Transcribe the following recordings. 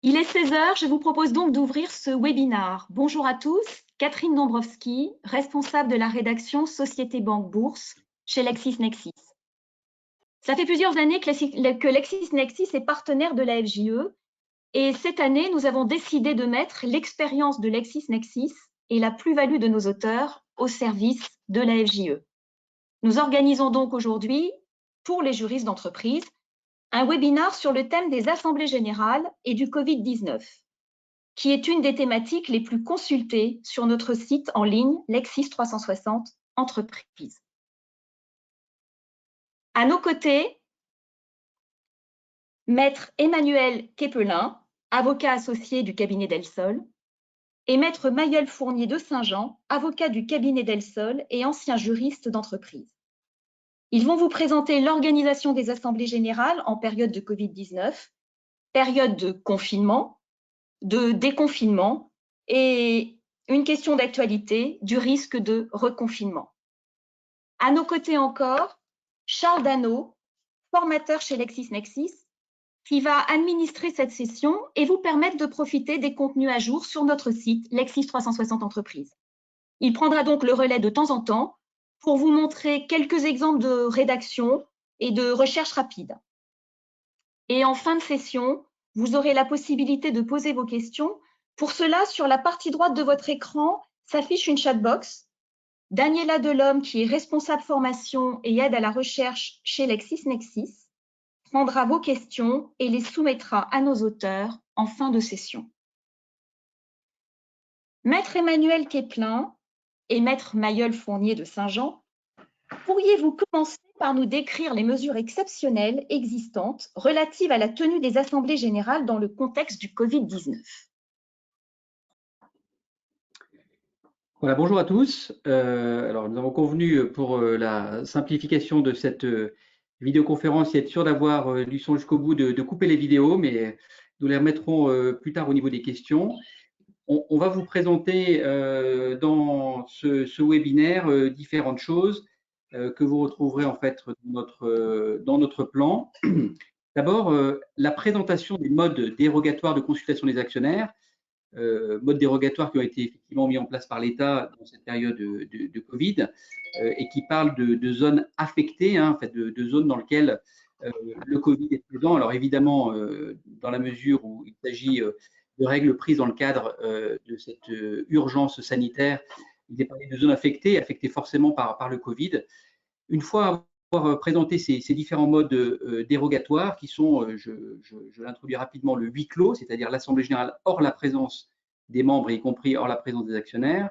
Il est 16 h, je vous propose donc d'ouvrir ce webinaire. Bonjour à tous, Catherine Dombrowski, responsable de la rédaction Société Banque Bourse chez LexisNexis. Ça fait plusieurs années que LexisNexis est partenaire de la FJE et cette année, nous avons décidé de mettre l'expérience de LexisNexis et la plus-value de nos auteurs au service de la FJE. Nous organisons donc aujourd'hui, pour les juristes d'entreprise, un webinaire sur le thème des assemblées générales et du Covid-19. Qui est une des thématiques les plus consultées sur notre site en ligne Lexis 360 Entreprises. À nos côtés, Maître Emmanuel Képelin, avocat associé du cabinet Delsol, et Maître Maëlle Fournier de Saint-Jean, avocat du cabinet Delsol et ancien juriste d'entreprise. Ils vont vous présenter l'organisation des assemblées générales en période de Covid-19, période de confinement, de déconfinement et une question d'actualité du risque de reconfinement. À nos côtés encore, Charles Dano, formateur chez LexisNexis, qui va administrer cette session et vous permettre de profiter des contenus à jour sur notre site Lexis 360 Entreprises. Il prendra donc le relais de temps en temps pour vous montrer quelques exemples de rédaction et de recherche rapide. Et en fin de session, vous aurez la possibilité de poser vos questions. Pour cela, sur la partie droite de votre écran, s'affiche une chatbox. Daniela Delhomme, qui est responsable formation et aide à la recherche chez LexisNexis, prendra vos questions et les soumettra à nos auteurs en fin de session. Maître Emmanuel Képelin et Maître Maëlle Fournier de Saint-Jean, pourriez-vous commencer par nous décrire les mesures exceptionnelles existantes relatives à la tenue des assemblées générales dans le contexte du Covid-19? Voilà, bonjour à tous. Alors, nous avons convenu pour la simplification de cette vidéoconférence et être sûr d'avoir du son jusqu'au bout de couper les vidéos, mais nous les remettrons plus tard au niveau des questions. On va vous présenter dans ce webinaire différentes choses que vous retrouverez en fait dans notre plan. D'abord, la présentation des modes dérogatoires de consultation des actionnaires. Modes dérogatoires qui ont été effectivement mis en place par l'État dans cette période de Covid et qui parlent de zones affectées, en fait, de zones dans lesquelles le Covid est présent. Alors évidemment, dans la mesure où il s'agit de règles prises dans le cadre de cette urgence sanitaire, il est parlé de zones affectées forcément par le Covid. Une fois avoir présenté ces différents modes dérogatoires qui sont, je l'introduis rapidement, le huis clos, c'est-à-dire l'Assemblée générale hors la présence des membres, y compris hors la présence des actionnaires,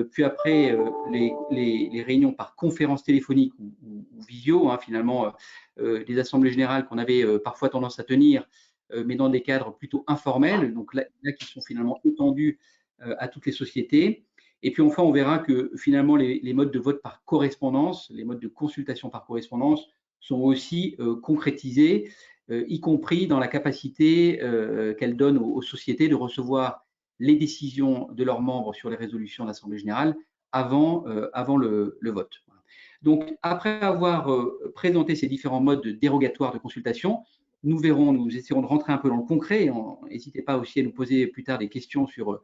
puis après les réunions par conférence téléphonique ou visio, finalement, des assemblées générales qu'on avait parfois tendance à tenir, mais dans des cadres plutôt informels, donc là qui sont finalement étendus à toutes les sociétés. Et puis enfin, on verra que finalement, les modes de vote par correspondance, les modes de consultation par correspondance sont aussi concrétisés, y compris dans la capacité qu'elles donnent aux sociétés de recevoir les décisions de leurs membres sur les résolutions de l'Assemblée générale avant le vote. Donc, après avoir présenté ces différents modes dérogatoires de consultation, nous essaierons de rentrer un peu dans le concret. N'hésitez pas aussi à nous poser plus tard des questions sur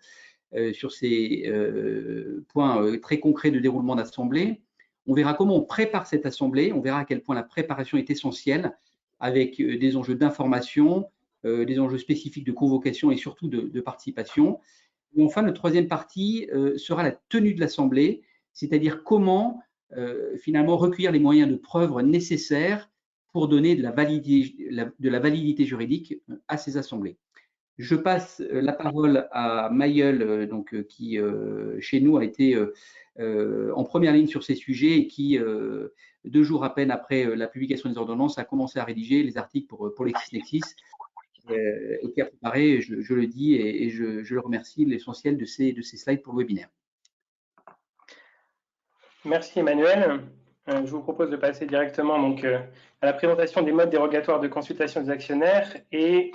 ces points très concrets de déroulement d'assemblée. On verra comment on prépare cette assemblée, on verra à quel point la préparation est essentielle, avec des enjeux d'information, des enjeux spécifiques de convocation et surtout de participation. Et enfin, la troisième partie sera la tenue de l'assemblée, c'est-à-dire comment finalement recueillir les moyens de preuve nécessaires pour donner de la validité juridique à ces assemblées. Je passe la parole à Maëlle, qui chez nous a été en première ligne sur ces sujets et qui, 2 jours à peine après la publication des ordonnances, a commencé à rédiger les articles pour LexisNexis et qui a préparé, je le dis et je le remercie, l'essentiel de ces slides pour le webinaire. Merci Emmanuel. Je vous propose de passer directement à la présentation des modes dérogatoires de consultation des actionnaires et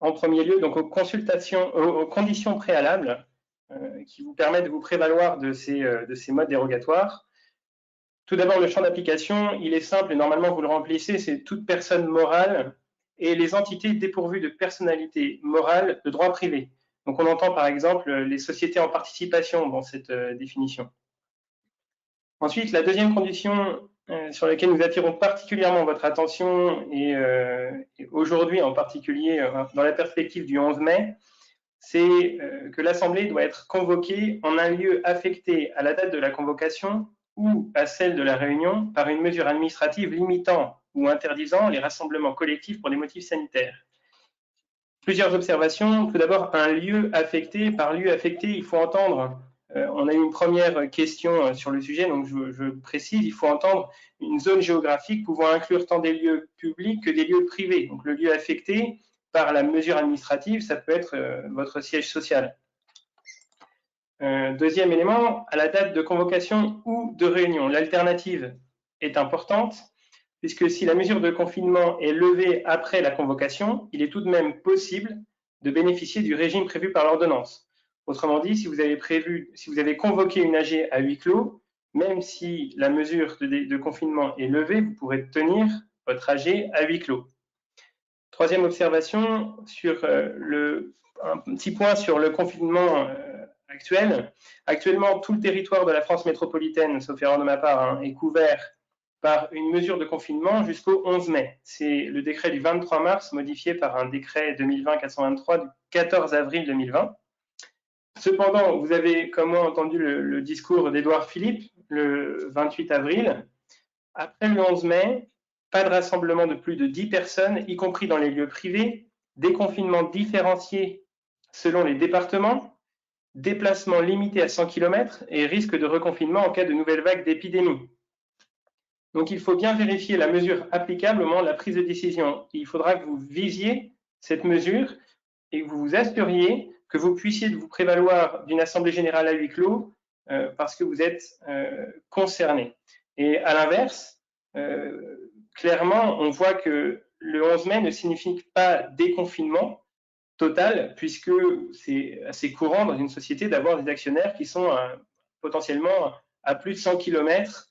en premier lieu donc aux conditions préalables qui vous permettent de vous prévaloir de ces modes dérogatoires. Tout d'abord, le champ d'application, il est simple et normalement vous le remplissez, c'est toute personne morale et les entités dépourvues de personnalité morale de droit privé. Donc on entend par exemple les sociétés en participation dans cette définition. Ensuite, la deuxième condition sur laquelle nous attirons particulièrement votre attention, et aujourd'hui en particulier dans la perspective du 11 mai, c'est que l'Assemblée doit être convoquée en un lieu affecté à la date de la convocation ou à celle de la réunion par une mesure administrative limitant ou interdisant les rassemblements collectifs pour des motifs sanitaires. Plusieurs observations. Tout d'abord, un lieu affecté. Par lieu affecté, il faut entendre, on a eu une première question sur le sujet, donc je précise, il faut entendre une zone géographique pouvant inclure tant des lieux publics que des lieux privés. Donc le lieu affecté, par la mesure administrative, ça peut être votre siège social. Deuxième élément, à la date de convocation ou de réunion, l'alternative est importante, puisque si la mesure de confinement est levée après la convocation, il est tout de même possible de bénéficier du régime prévu par l'ordonnance. Autrement dit, si vous avez convoqué une AG à huis clos, même si la mesure de confinement est levée, vous pourrez tenir votre AG à huis clos. Troisième observation, sur un petit point sur le confinement actuel. Actuellement, tout le territoire de la France métropolitaine, sauf erreur de ma part, est couvert par une mesure de confinement jusqu'au 11 mai. C'est le décret du 23 mars modifié par un décret 2020-423 du 14 avril 2020. Cependant, vous avez, comme moi, entendu le discours d'Édouard Philippe le 28 avril. Après le 11 mai, pas de rassemblement de plus de 10 personnes, y compris dans les lieux privés, déconfinement différencié selon les départements, déplacement limité à 100 km et risque de reconfinement en cas de nouvelle vague d'épidémie. Donc il faut bien vérifier la mesure applicable au moment de la prise de décision. Il faudra que vous visiez cette mesure et que vous vous assuriez que vous puissiez vous prévaloir d'une assemblée générale à huis clos parce que vous êtes concerné. Et à l'inverse, clairement, on voit que le 11 mai ne signifie pas déconfinement total, puisque c'est assez courant dans une société d'avoir des actionnaires qui sont potentiellement à plus de 100 km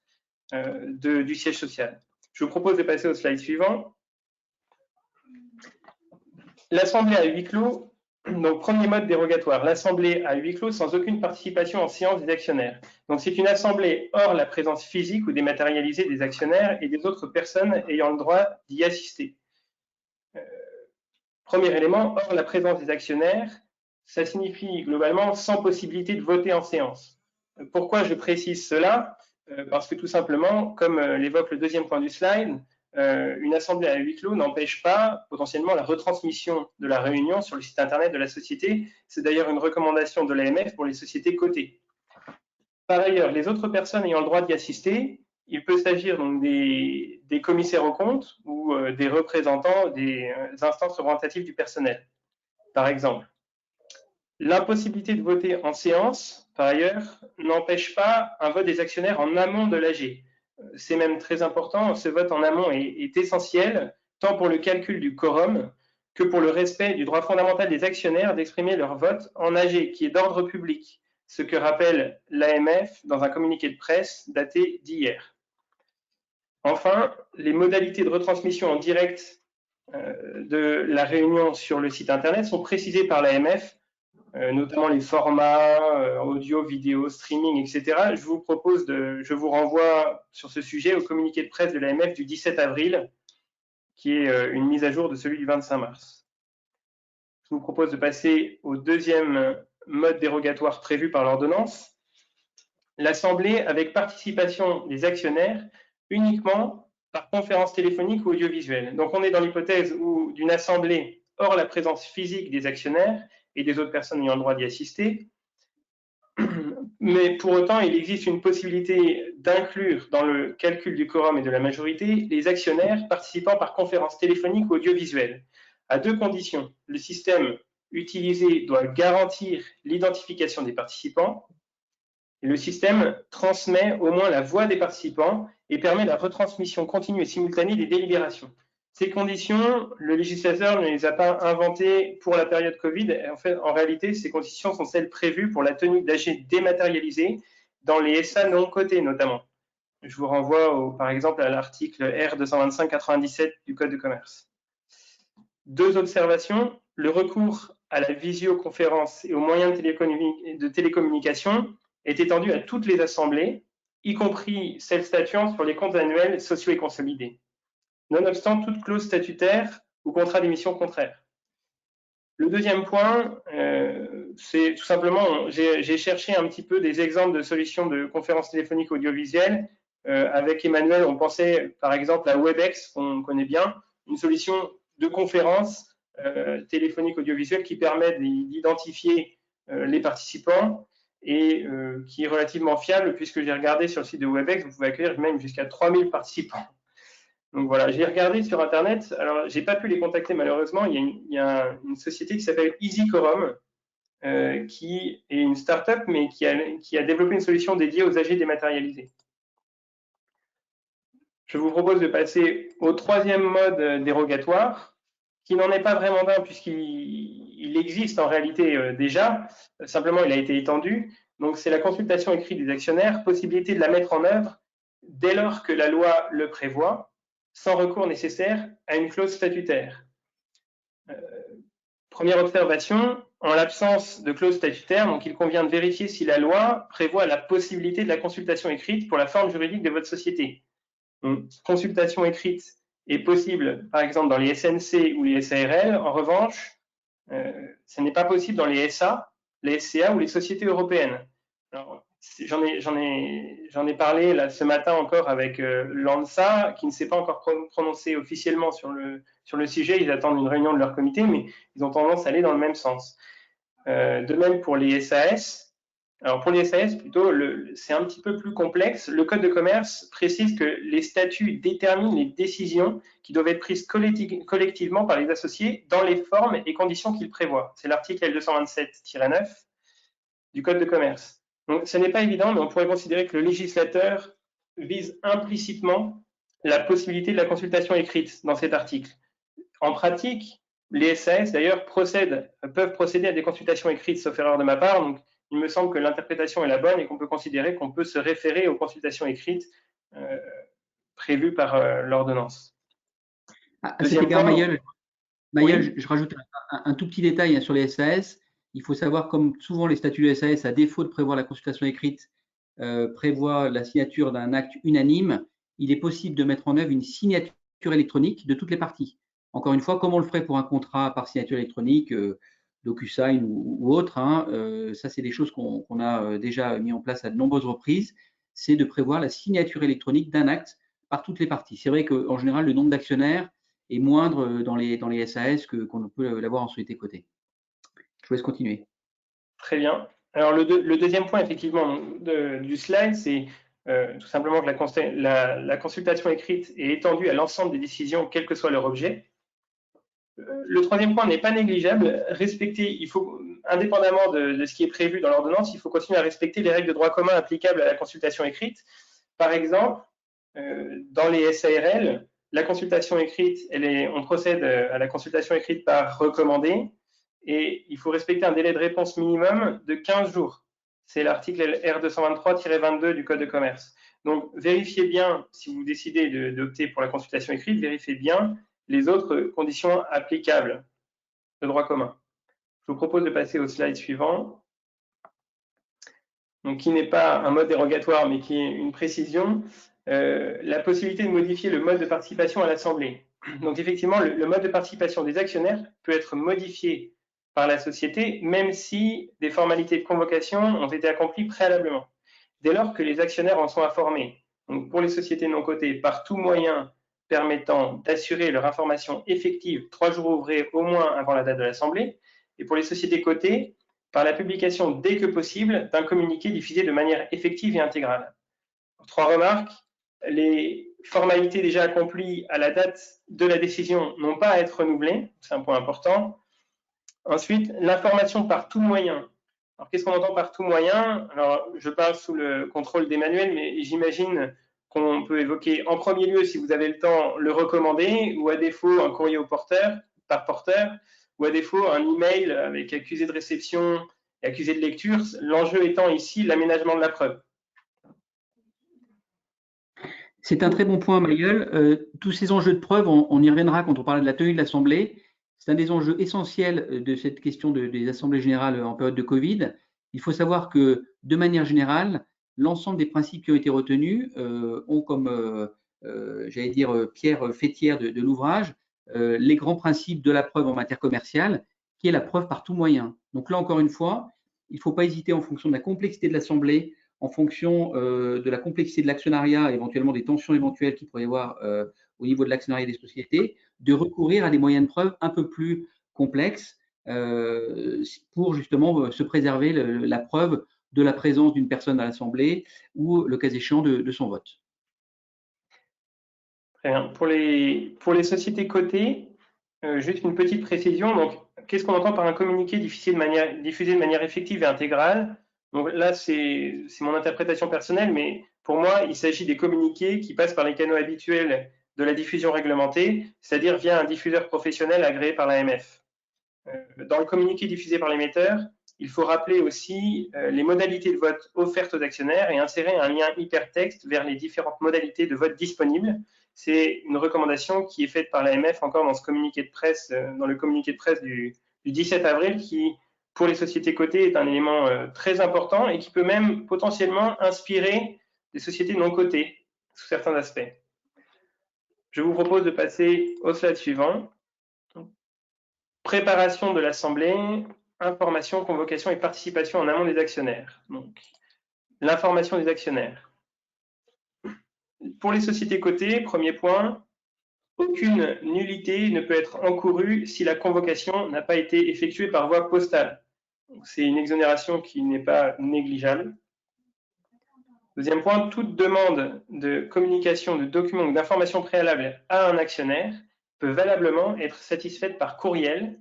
du siège social. Je vous propose de passer au slide suivant. L'assemblée à huis clos. Donc, premier mode dérogatoire, l'assemblée à huis clos sans aucune participation en séance des actionnaires. Donc, c'est une assemblée hors la présence physique ou dématérialisée des actionnaires et des autres personnes ayant le droit d'y assister. Premier élément, hors la présence des actionnaires, ça signifie globalement sans possibilité de voter en séance. Pourquoi je précise cela? Parce que tout simplement, comme l'évoque le deuxième point du slide, une assemblée à huis clos n'empêche pas potentiellement la retransmission de la réunion sur le site internet de la société. C'est d'ailleurs une recommandation de l'AMF pour les sociétés cotées. Par ailleurs, les autres personnes ayant le droit d'y assister, il peut s'agir donc des commissaires aux comptes ou des représentants des instances représentatives du personnel, par exemple. L'impossibilité de voter en séance, par ailleurs, n'empêche pas un vote des actionnaires en amont de l'AG. C'est même très important, ce vote en amont est essentiel, tant pour le calcul du quorum que pour le respect du droit fondamental des actionnaires d'exprimer leur vote en AG, qui est d'ordre public, ce que rappelle l'AMF dans un communiqué de presse daté d'hier. Enfin, les modalités de retransmission en direct de la réunion sur le site internet sont précisées par l'AMF, notamment les formats audio, vidéo, streaming, etc. Je vous renvoie sur ce sujet au communiqué de presse de l'AMF du 17 avril, qui est une mise à jour de celui du 25 mars. Je vous propose de passer au deuxième mode dérogatoire prévu par l'ordonnance, l'assemblée avec participation des actionnaires uniquement par conférence téléphonique ou audiovisuelle. Donc on est dans l'hypothèse d'une assemblée hors la présence physique des actionnaires et des autres personnes ayant le droit d'y assister. Mais pour autant, il existe une possibilité d'inclure dans le calcul du quorum et de la majorité les actionnaires participant par conférence téléphonique ou audiovisuelle, à deux conditions. Le système utilisé doit garantir l'identification des participants et le système transmet au moins la voix des participants et permet la retransmission continue et simultanée des délibérations. Ces conditions, le législateur ne les a pas inventées pour la période Covid. En réalité, ces conditions sont celles prévues pour la tenue d'AG dématérialisées dans les SA non cotés notamment. Je vous renvoie par exemple à l'article R225-97 du Code de commerce. Deux observations. Le recours à la visioconférence et aux moyens de télécommunication est étendu à toutes les assemblées, y compris celles statuant sur les comptes annuels sociaux et consolidés, nonobstant toute clause statutaire ou contrat d'émission contraire. Le deuxième point, c'est tout simplement, j'ai cherché un petit peu des exemples de solutions de conférences téléphoniques audiovisuelles. Avec Emmanuel, on pensait par exemple à WebEx, qu'on connaît bien, une solution de conférence téléphonique audiovisuelle qui permet d'identifier les participants et qui est relativement fiable, puisque j'ai regardé sur le site de WebEx, vous pouvez accueillir même jusqu'à 3000 participants. Donc voilà, j'ai regardé sur Internet. Alors, j'ai pas pu les contacter malheureusement. Il y a une société qui s'appelle EasyQuorum, qui est une start-up, mais qui a développé une solution dédiée aux âgés dématérialisés. Je vous propose de passer au troisième mode dérogatoire, qui n'en est pas vraiment un, puisqu'il existe en réalité déjà. Simplement, il a été étendu. Donc, c'est la consultation écrite des actionnaires, possibilité de la mettre en œuvre dès lors que la loi le prévoit, sans recours nécessaire à une clause statutaire. Première observation, en l'absence de clause statutaire, donc il convient de vérifier si la loi prévoit la possibilité de la consultation écrite pour la forme juridique de votre société. Donc, consultation écrite est possible, par exemple, dans les SNC ou les SARL. En revanche, ce n'est pas possible dans les SA, les SCA ou les sociétés européennes. J'en ai parlé là, ce matin encore avec l'ANSA, qui ne s'est pas encore prononcé officiellement sur le sujet. Ils attendent une réunion de leur comité, mais ils ont tendance à aller dans le même sens. De même pour les SAS. Alors pour les SAS, plutôt, c'est un petit peu plus complexe. Le Code de commerce précise que les statuts déterminent les décisions qui doivent être prises collectivement par les associés dans les formes et conditions qu'ils prévoient. C'est l'article L227-9 du Code de commerce. Donc, ce n'est pas évident, mais on pourrait considérer que le législateur vise implicitement la possibilité de la consultation écrite dans cet article. En pratique, les SAS, d'ailleurs, peuvent procéder à des consultations écrites, sauf erreur de ma part. Donc, il me semble que l'interprétation est la bonne et qu'on peut considérer qu'on peut se référer aux consultations écrites prévues par l'ordonnance. À cet égard, Mayel, oui. je rajoute un tout petit détail sur les SAS. Il faut savoir, comme souvent les statuts de SAS, à défaut de prévoir la consultation écrite, prévoit la signature d'un acte unanime, il est possible de mettre en œuvre une signature électronique de toutes les parties. Encore une fois, comme on le ferait pour un contrat par signature électronique, DocuSign ou autre, ça c'est des choses qu'on a déjà mis en place à de nombreuses reprises, c'est de prévoir la signature électronique d'un acte par toutes les parties. C'est vrai qu'en général, le nombre d'actionnaires est moindre dans les SAS qu'on peut l'avoir en société cotée. Je vous laisse continuer. Très bien. Alors, le deuxième point, effectivement, du slide, c'est tout simplement que la consultation écrite est étendue à l'ensemble des décisions, quel que soit leur objet. Le troisième point n'est pas négligeable. Indépendamment de ce qui est prévu dans l'ordonnance, il faut continuer à respecter les règles de droit commun applicables à la consultation écrite. Par exemple, dans les SARL, la consultation écrite, on procède à la consultation écrite par recommandé. Et il faut respecter un délai de réponse minimum de 15 jours. C'est l'article R223-22 du Code de commerce. Donc, vérifiez bien, si vous décidez d'opter pour la consultation écrite, vérifiez bien les autres conditions applicables de droit commun. Je vous propose de passer au slide suivant, donc, qui n'est pas un mode dérogatoire, mais qui est une précision, la possibilité de modifier le mode de participation à l'Assemblée. Donc, effectivement, le mode de participation des actionnaires peut être modifié par la société, même si des formalités de convocation ont été accomplies préalablement, dès lors que les actionnaires en sont informés. Donc, pour les sociétés non cotées, par tout moyen permettant d'assurer leur information effective 3 jours ouvrés au moins avant la date de l'Assemblée, et pour les sociétés cotées, par la publication dès que possible d'un communiqué diffusé de manière effective et intégrale. 3 remarques. Les formalités déjà accomplies à la date de la décision n'ont pas à être renouvelées, c'est un point important. Ensuite, l'information par tout moyen. Alors, qu'est-ce qu'on entend par tout moyen? Alors, je parle sous le contrôle d'Emmanuel, mais j'imagine qu'on peut évoquer en premier lieu, si vous avez le temps, le recommandé, ou à défaut, un courrier au porteur, par porteur, ou à défaut, un email avec accusé de réception et accusé de lecture, l'enjeu étant ici l'aménagement de la preuve. C'est un très bon point, Mayel. Tous ces enjeux de preuve, on y reviendra quand on parle de la tenue de l'Assemblée. C'est un des enjeux essentiels de cette question des assemblées générales en période de Covid. Il faut savoir que, de manière générale, l'ensemble des principes qui ont été retenus ont comme, j'allais dire, pierre fêtière de l'ouvrage, les grands principes de la preuve en matière commerciale, qui est la preuve par tout moyen. Donc là, encore une fois, il ne faut pas hésiter en fonction de la complexité de l'assemblée, en fonction de la complexité de l'actionnariat, éventuellement des tensions éventuelles qu'il pourrait y avoir au niveau de l'actionnariat des sociétés, de recourir à des moyens de preuve un peu plus complexes pour justement se préserver la preuve de la présence d'une personne à l'Assemblée ou, le cas échéant, de son vote. Très bien. Pour les sociétés cotées, juste une petite précision. Donc, qu'est-ce qu'on entend par un communiqué diffusé de manière effective et intégrale? Donc là, c'est mon interprétation personnelle, mais pour moi, il s'agit des communiqués qui passent par les canaux habituels de la diffusion réglementée, c'est-à-dire via un diffuseur professionnel agréé par l'AMF. Dans le communiqué diffusé par l'émetteur, il faut rappeler aussi les modalités de vote offertes aux actionnaires et insérer un lien hypertexte vers les différentes modalités de vote disponibles. C'est une recommandation qui est faite par l'AMF encore dans ce communiqué de presse, dans le communiqué de presse du 17 avril, qui, pour les sociétés cotées, est un élément très important et qui peut même potentiellement inspirer des sociétés non cotées sous certains aspects. Je vous propose de passer au slide suivant. Préparation de l'Assemblée, information, convocation et participation en amont des actionnaires. Donc, l'information des actionnaires. Pour les sociétés cotées, premier point, aucune nullité ne peut être encourue si la convocation n'a pas été effectuée par voie postale. C'est une exonération qui n'est pas négligeable. Deuxième point, toute demande de communication de documents ou d'informations préalables à un actionnaire peut valablement être satisfaite par courriel,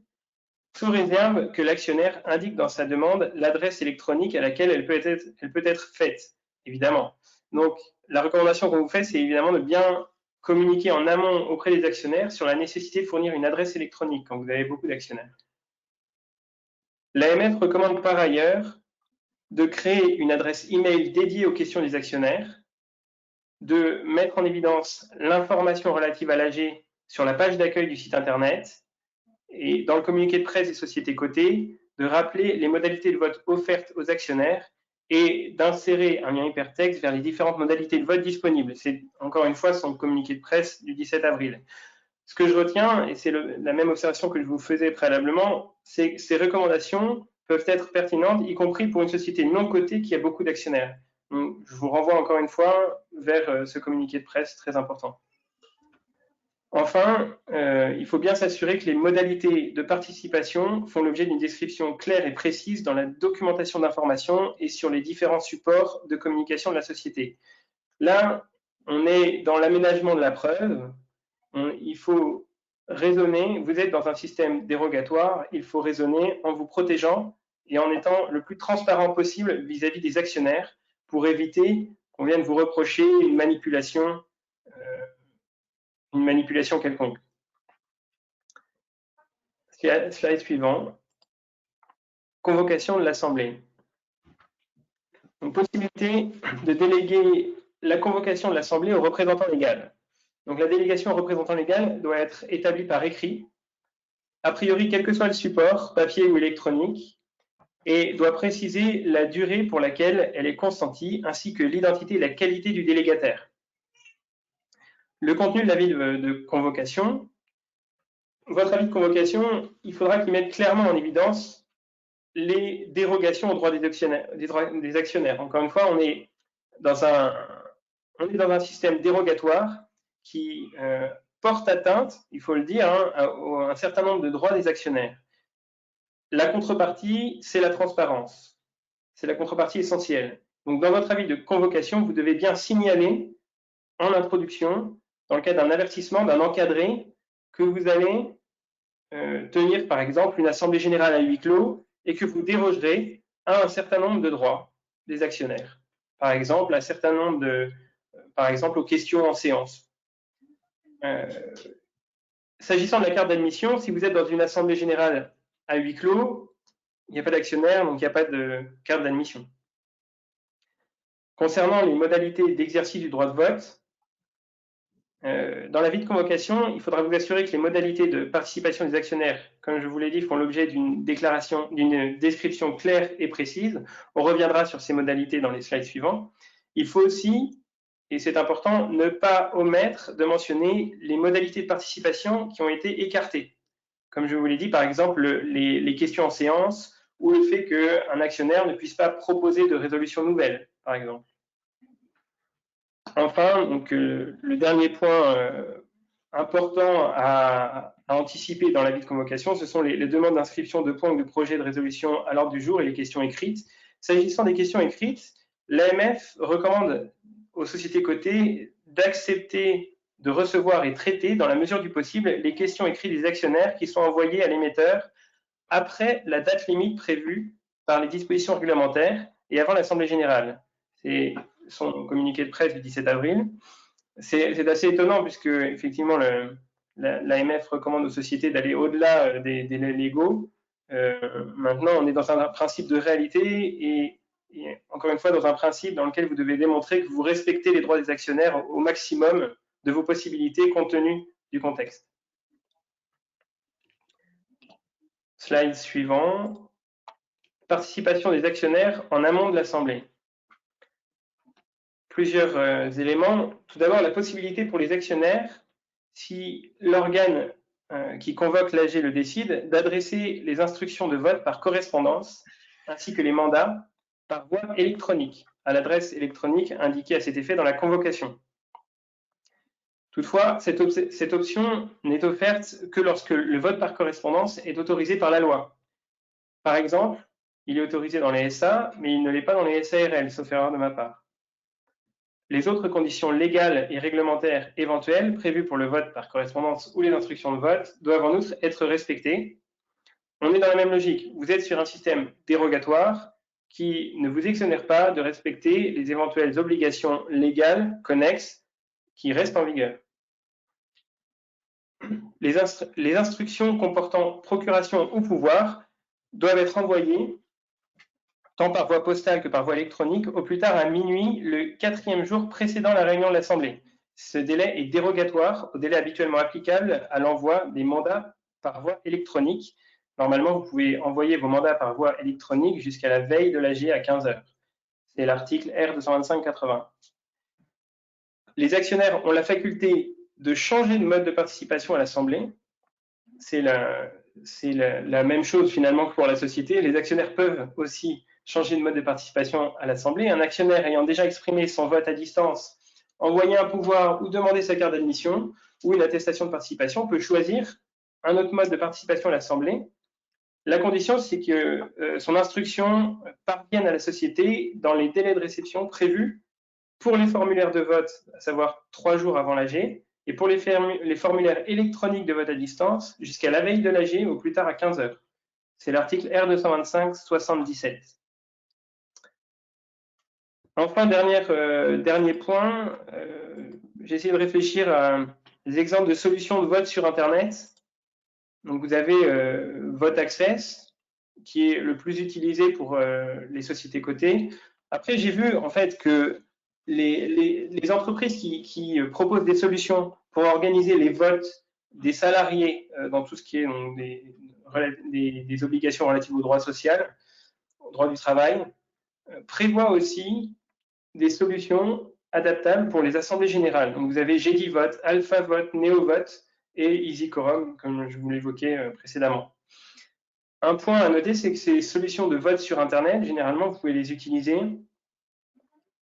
sous réserve que l'actionnaire indique dans sa demande l'adresse électronique à laquelle elle peut être faite, évidemment. Donc, la recommandation qu'on vous fait, c'est évidemment de bien communiquer en amont auprès des actionnaires sur la nécessité de fournir une adresse électronique quand vous avez beaucoup d'actionnaires. L'AMF recommande par ailleurs de créer une adresse email dédiée aux questions des actionnaires, de mettre en évidence l'information relative à l'AG sur la page d'accueil du site internet, et dans le communiqué de presse des sociétés cotées, de rappeler les modalités de vote offertes aux actionnaires et d'insérer un lien hypertexte vers les différentes modalités de vote disponibles. C'est encore une fois son communiqué de presse du 17 avril. Ce que je retiens, et c'est la même observation que je vous faisais préalablement, c'est que ces recommandations peuvent être pertinentes, y compris pour une société non cotée qui a beaucoup d'actionnaires. Je vous renvoie encore une fois vers ce communiqué de presse très important. Enfin, il faut bien s'assurer que les modalités de participation font l'objet d'une description claire et précise dans la documentation d'information et sur les différents supports de communication de la société. Là, on est dans l'aménagement de la preuve. Il faut raisonner, vous êtes dans un système dérogatoire, il faut raisonner en vous protégeant et en étant le plus transparent possible vis-à-vis des actionnaires pour éviter qu'on vienne vous reprocher une manipulation quelconque. Slide suivant. Convocation de l'Assemblée. Donc, possibilité de déléguer la convocation de l'Assemblée au représentant légal. Donc, la délégation au représentant légal doit être établie par écrit, a priori, quel que soit le support, papier ou électronique, et doit préciser la durée pour laquelle elle est consentie, ainsi que l'identité et la qualité du délégataire. Le contenu de l'avis de convocation. Votre avis de convocation, il faudra qu'il mette clairement en évidence les dérogations aux droits des actionnaires. Encore une fois, on est dans un système dérogatoire qui porte atteinte, il faut le dire, à un certain nombre de droits des actionnaires. La contrepartie, c'est la transparence. C'est la contrepartie essentielle. Donc, dans votre avis de convocation, vous devez bien signaler en introduction, dans le cas d'un avertissement, d'un encadré, que vous allez tenir, par exemple, une assemblée générale à huis clos et que vous dérogerez à un certain nombre de droits des actionnaires. Par exemple, un certain nombre par exemple, aux questions en séance. S'agissant de la carte d'admission, si vous êtes dans une assemblée générale à huis clos, il n'y a pas d'actionnaire, donc il n'y a pas de carte d'admission. Concernant les modalités d'exercice du droit de vote, Dans l'avis de convocation, il faudra vous assurer que les modalités de participation des actionnaires, comme je vous l'ai dit, font l'objet d'une déclaration, d'une description claire et précise. On reviendra sur ces modalités dans les slides suivants. Il faut aussi, et c'est important, ne pas omettre de mentionner les modalités de participation qui ont été écartées. Comme je vous l'ai dit, par exemple, les questions en séance ou le fait qu'un actionnaire ne puisse pas proposer de résolution nouvelle, par exemple. Enfin, donc, le dernier point important à anticiper dans l'avis de convocation, ce sont les demandes d'inscription de points ou de projets de résolution à l'ordre du jour et les questions écrites. S'agissant des questions écrites, l'AMF recommande aux sociétés cotées d'accepter de recevoir et traiter, dans la mesure du possible, les questions écrites des actionnaires qui sont envoyées à l'émetteur après la date limite prévue par les dispositions réglementaires et avant l'Assemblée générale. C'est son communiqué de presse du 17 avril. C'est assez étonnant puisque, effectivement, l'AMF recommande aux sociétés d'aller au-delà des délais légaux. Maintenant, on est dans un principe de réalité et encore une fois, dans un principe dans lequel vous devez démontrer que vous respectez les droits des actionnaires au maximum de vos possibilités compte tenu du contexte. Slide suivant. Participation des actionnaires en amont de l'Assemblée. Plusieurs éléments. Tout d'abord, la possibilité pour les actionnaires, si l'organe qui convoque l'AG le décide, d'adresser les instructions de vote par correspondance ainsi que les mandats par voie électronique à l'adresse électronique indiquée à cet effet dans la convocation. Toutefois, cette option n'est offerte que lorsque le vote par correspondance est autorisé par la loi. Par exemple, il est autorisé dans les SA, mais il ne l'est pas dans les SARL, sauf erreur de ma part. Les autres conditions légales et réglementaires éventuelles prévues pour le vote par correspondance ou les instructions de vote doivent en outre être respectées. On est dans la même logique. Vous êtes sur un système dérogatoire qui ne vous exonère pas de respecter les éventuelles obligations légales connexes qui restent en vigueur. Les instructions comportant procuration ou pouvoir doivent être envoyées tant par voie postale que par voie électronique, au plus tard à minuit, le 4e jour précédant la réunion de l'Assemblée. Ce délai est dérogatoire au délai habituellement applicable à l'envoi des mandats par voie électronique. Normalement, vous pouvez envoyer vos mandats par voie électronique jusqu'à la veille de l'AG à 15 h. C'est l'article R225-80. Les actionnaires ont la faculté de changer de mode de participation à l'Assemblée. C'est la même chose finalement que pour la société. Les actionnaires peuvent aussi changer de mode de participation à l'Assemblée. Un actionnaire ayant déjà exprimé son vote à distance, envoyé un pouvoir ou demandé sa carte d'admission ou une attestation de participation peut choisir un autre mode de participation à l'Assemblée. La condition, c'est que son instruction parvienne à la société dans les délais de réception prévus pour les formulaires de vote, à savoir 3 jours avant l'AG, et pour les formulaires électroniques de vote à distance jusqu'à la veille de l'AG, au plus tard à 15 h. C'est l'article R225-77. Enfin, dernier point, j'ai essayé de réfléchir à des exemples de solutions de vote sur Internet. Donc, vous avez Vote Access, qui est le plus utilisé pour les sociétés cotées. Après, j'ai vu en fait que les entreprises qui proposent des solutions pour organiser les votes des salariés dans tout ce qui est donc, des obligations relatives au droit social, au droit du travail, prévoient aussi des solutions adaptables pour les assemblées générales. Donc vous avez GDVote, AlphaVote, NeoVote et EasyQuorum, comme je vous l'évoquais précédemment. Un point à noter, c'est que ces solutions de vote sur Internet, généralement, vous pouvez les utiliser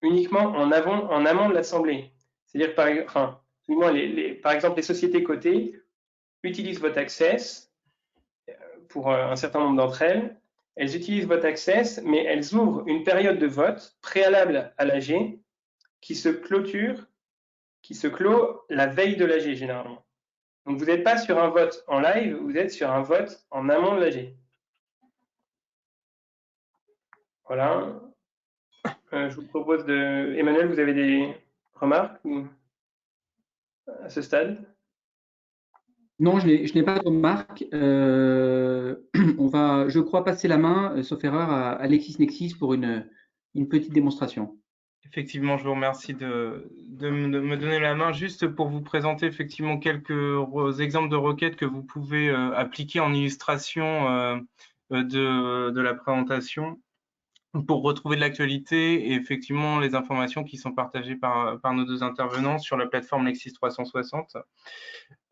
uniquement en amont de l'Assemblée. C'est-à-dire, par exemple, les sociétés cotées utilisent Vote Access pour un certain nombre d'entre elles. Elles utilisent Vote Access, mais elles ouvrent une période de vote préalable à l'AG qui se clôt la veille de l'AG, généralement. Donc, vous n'êtes pas sur un vote en live, vous êtes sur un vote en amont de l'AG. Voilà. Je vous propose de... Emmanuel, vous avez des remarques à ce stade? Non, je n'ai pas de remarques. On va, je crois, passer la main, sauf erreur, à LexisNexis pour une petite démonstration. Effectivement, je vous remercie de me donner la main juste pour vous présenter effectivement quelques exemples de requêtes que vous pouvez appliquer en illustration de la présentation pour retrouver de l'actualité et effectivement les informations qui sont partagées par nos deux intervenants sur la plateforme Lexis 360.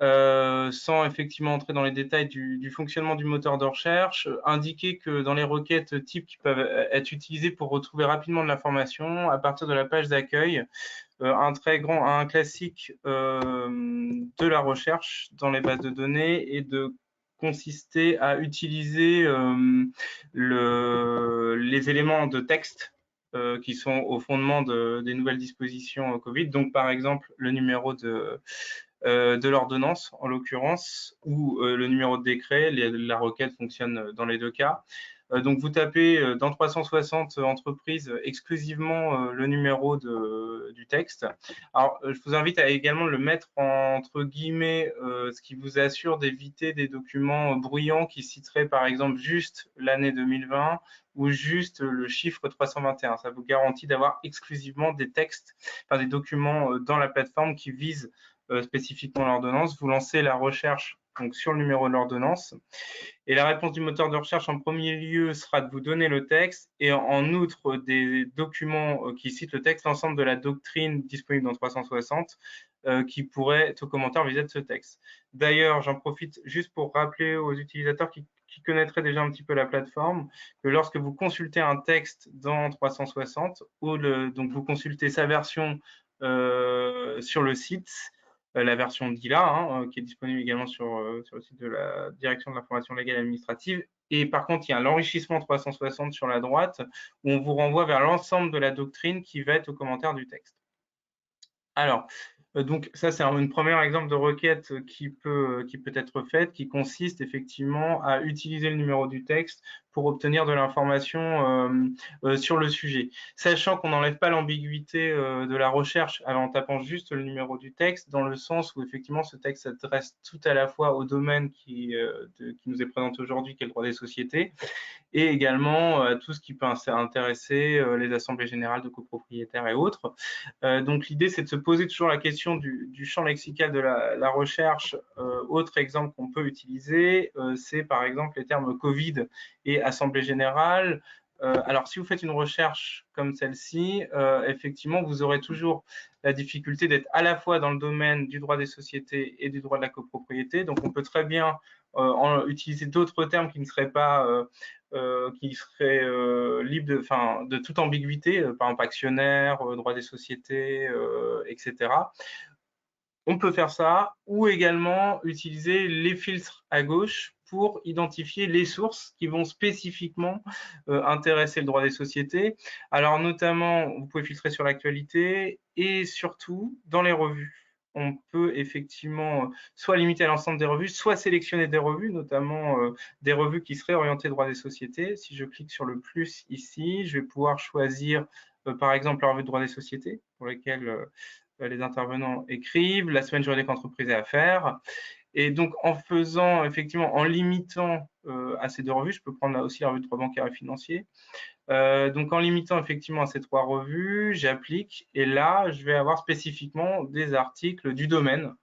Sans effectivement entrer dans les détails du fonctionnement du moteur de recherche, indiquer que dans les requêtes types qui peuvent être utilisées pour retrouver rapidement de l'information, à partir de la page d'accueil, un classique de la recherche dans les bases de données est de consister à utiliser les éléments de texte qui sont au fondement des nouvelles dispositions Covid. Donc, par exemple, le numéro de l'ordonnance, en l'occurrence, ou le numéro de décret. La requête fonctionne dans les deux cas. Donc, vous tapez dans 360 entreprises exclusivement le numéro du texte. Alors, je vous invite à également le mettre entre guillemets, ce qui vous assure d'éviter des documents bruyants qui citeraient par exemple juste l'année 2020 ou juste le chiffre 321. Ça vous garantit d'avoir exclusivement des textes, enfin des documents dans la plateforme qui visent spécifiquement l'ordonnance. Vous lancez la recherche donc sur le numéro de l'ordonnance. Et la réponse du moteur de recherche en premier lieu sera de vous donner le texte et en outre des documents qui citent le texte, l'ensemble de la doctrine disponible dans 360 qui pourrait être au commentaire vis-à-vis de ce texte. D'ailleurs, j'en profite juste pour rappeler aux utilisateurs qui connaîtraient déjà un petit peu la plateforme que lorsque vous consultez un texte dans 360, donc vous consultez sa version sur le site, la version DILA, qui est disponible également sur le site de la Direction de l'information légale et administrative. Et par contre, il y a l'enrichissement 360 sur la droite, où on vous renvoie vers l'ensemble de la doctrine qui va être au commentaire du texte. Alors, donc ça, c'est un premier exemple de requête qui peut être faite, qui consiste effectivement à utiliser le numéro du texte pour obtenir de l'information sur le sujet. Sachant qu'on n'enlève pas l'ambiguïté de la recherche en tapant juste le numéro du texte, dans le sens où effectivement ce texte s'adresse tout à la fois au domaine qui nous est présenté aujourd'hui, qui est le droit des sociétés, et également tout ce qui peut intéresser les assemblées générales de copropriétaires et autres. Donc l'idée, c'est de se poser toujours la question du champ lexical de la recherche. Autre exemple qu'on peut utiliser, c'est par exemple les termes Covid et assemblée générale. Alors, si vous faites une recherche comme celle-ci, effectivement, vous aurez toujours la difficulté d'être à la fois dans le domaine du droit des sociétés et du droit de la copropriété. Donc, on peut très bien utiliser d'autres termes qui ne seraient pas libres de toute ambiguïté, par exemple actionnaire, droit des sociétés, etc. On peut faire ça, ou également utiliser les filtres à gauche pour identifier les sources qui vont spécifiquement intéresser le droit des sociétés. Alors notamment, vous pouvez filtrer sur l'actualité et surtout dans les revues. On peut effectivement soit limiter à l'ensemble des revues, soit sélectionner des revues, notamment des revues qui seraient orientées droit des sociétés. Si je clique sur le plus ici, je vais pouvoir choisir par exemple la revue de droit des sociétés, pour lesquelles les intervenants écrivent, la semaine juridique entreprise et affaires. Et donc, en limitant à ces deux revues, je peux prendre aussi la revue de droit bancaire et financier. Donc, en limitant effectivement à ces trois revues, j'applique et là, je vais avoir spécifiquement des articles du domaine,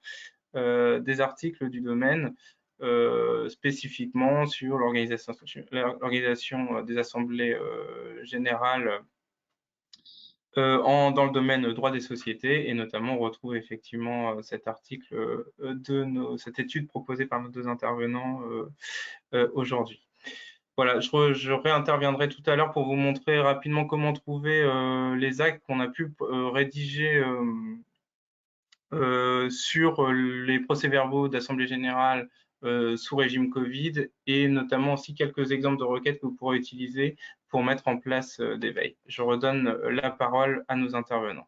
spécifiquement sur l'organisation des assemblées générales dans le domaine droit des sociétés, et notamment on retrouve effectivement cet article cette étude proposée par nos deux intervenants aujourd'hui. Voilà, je réinterviendrai tout à l'heure pour vous montrer rapidement comment trouver les actes qu'on a pu rédiger sur les procès-verbaux d'Assemblée générale sous régime Covid, et notamment aussi quelques exemples de requêtes que vous pourrez utiliser pour mettre en place des veilles. Je redonne la parole à nos intervenants.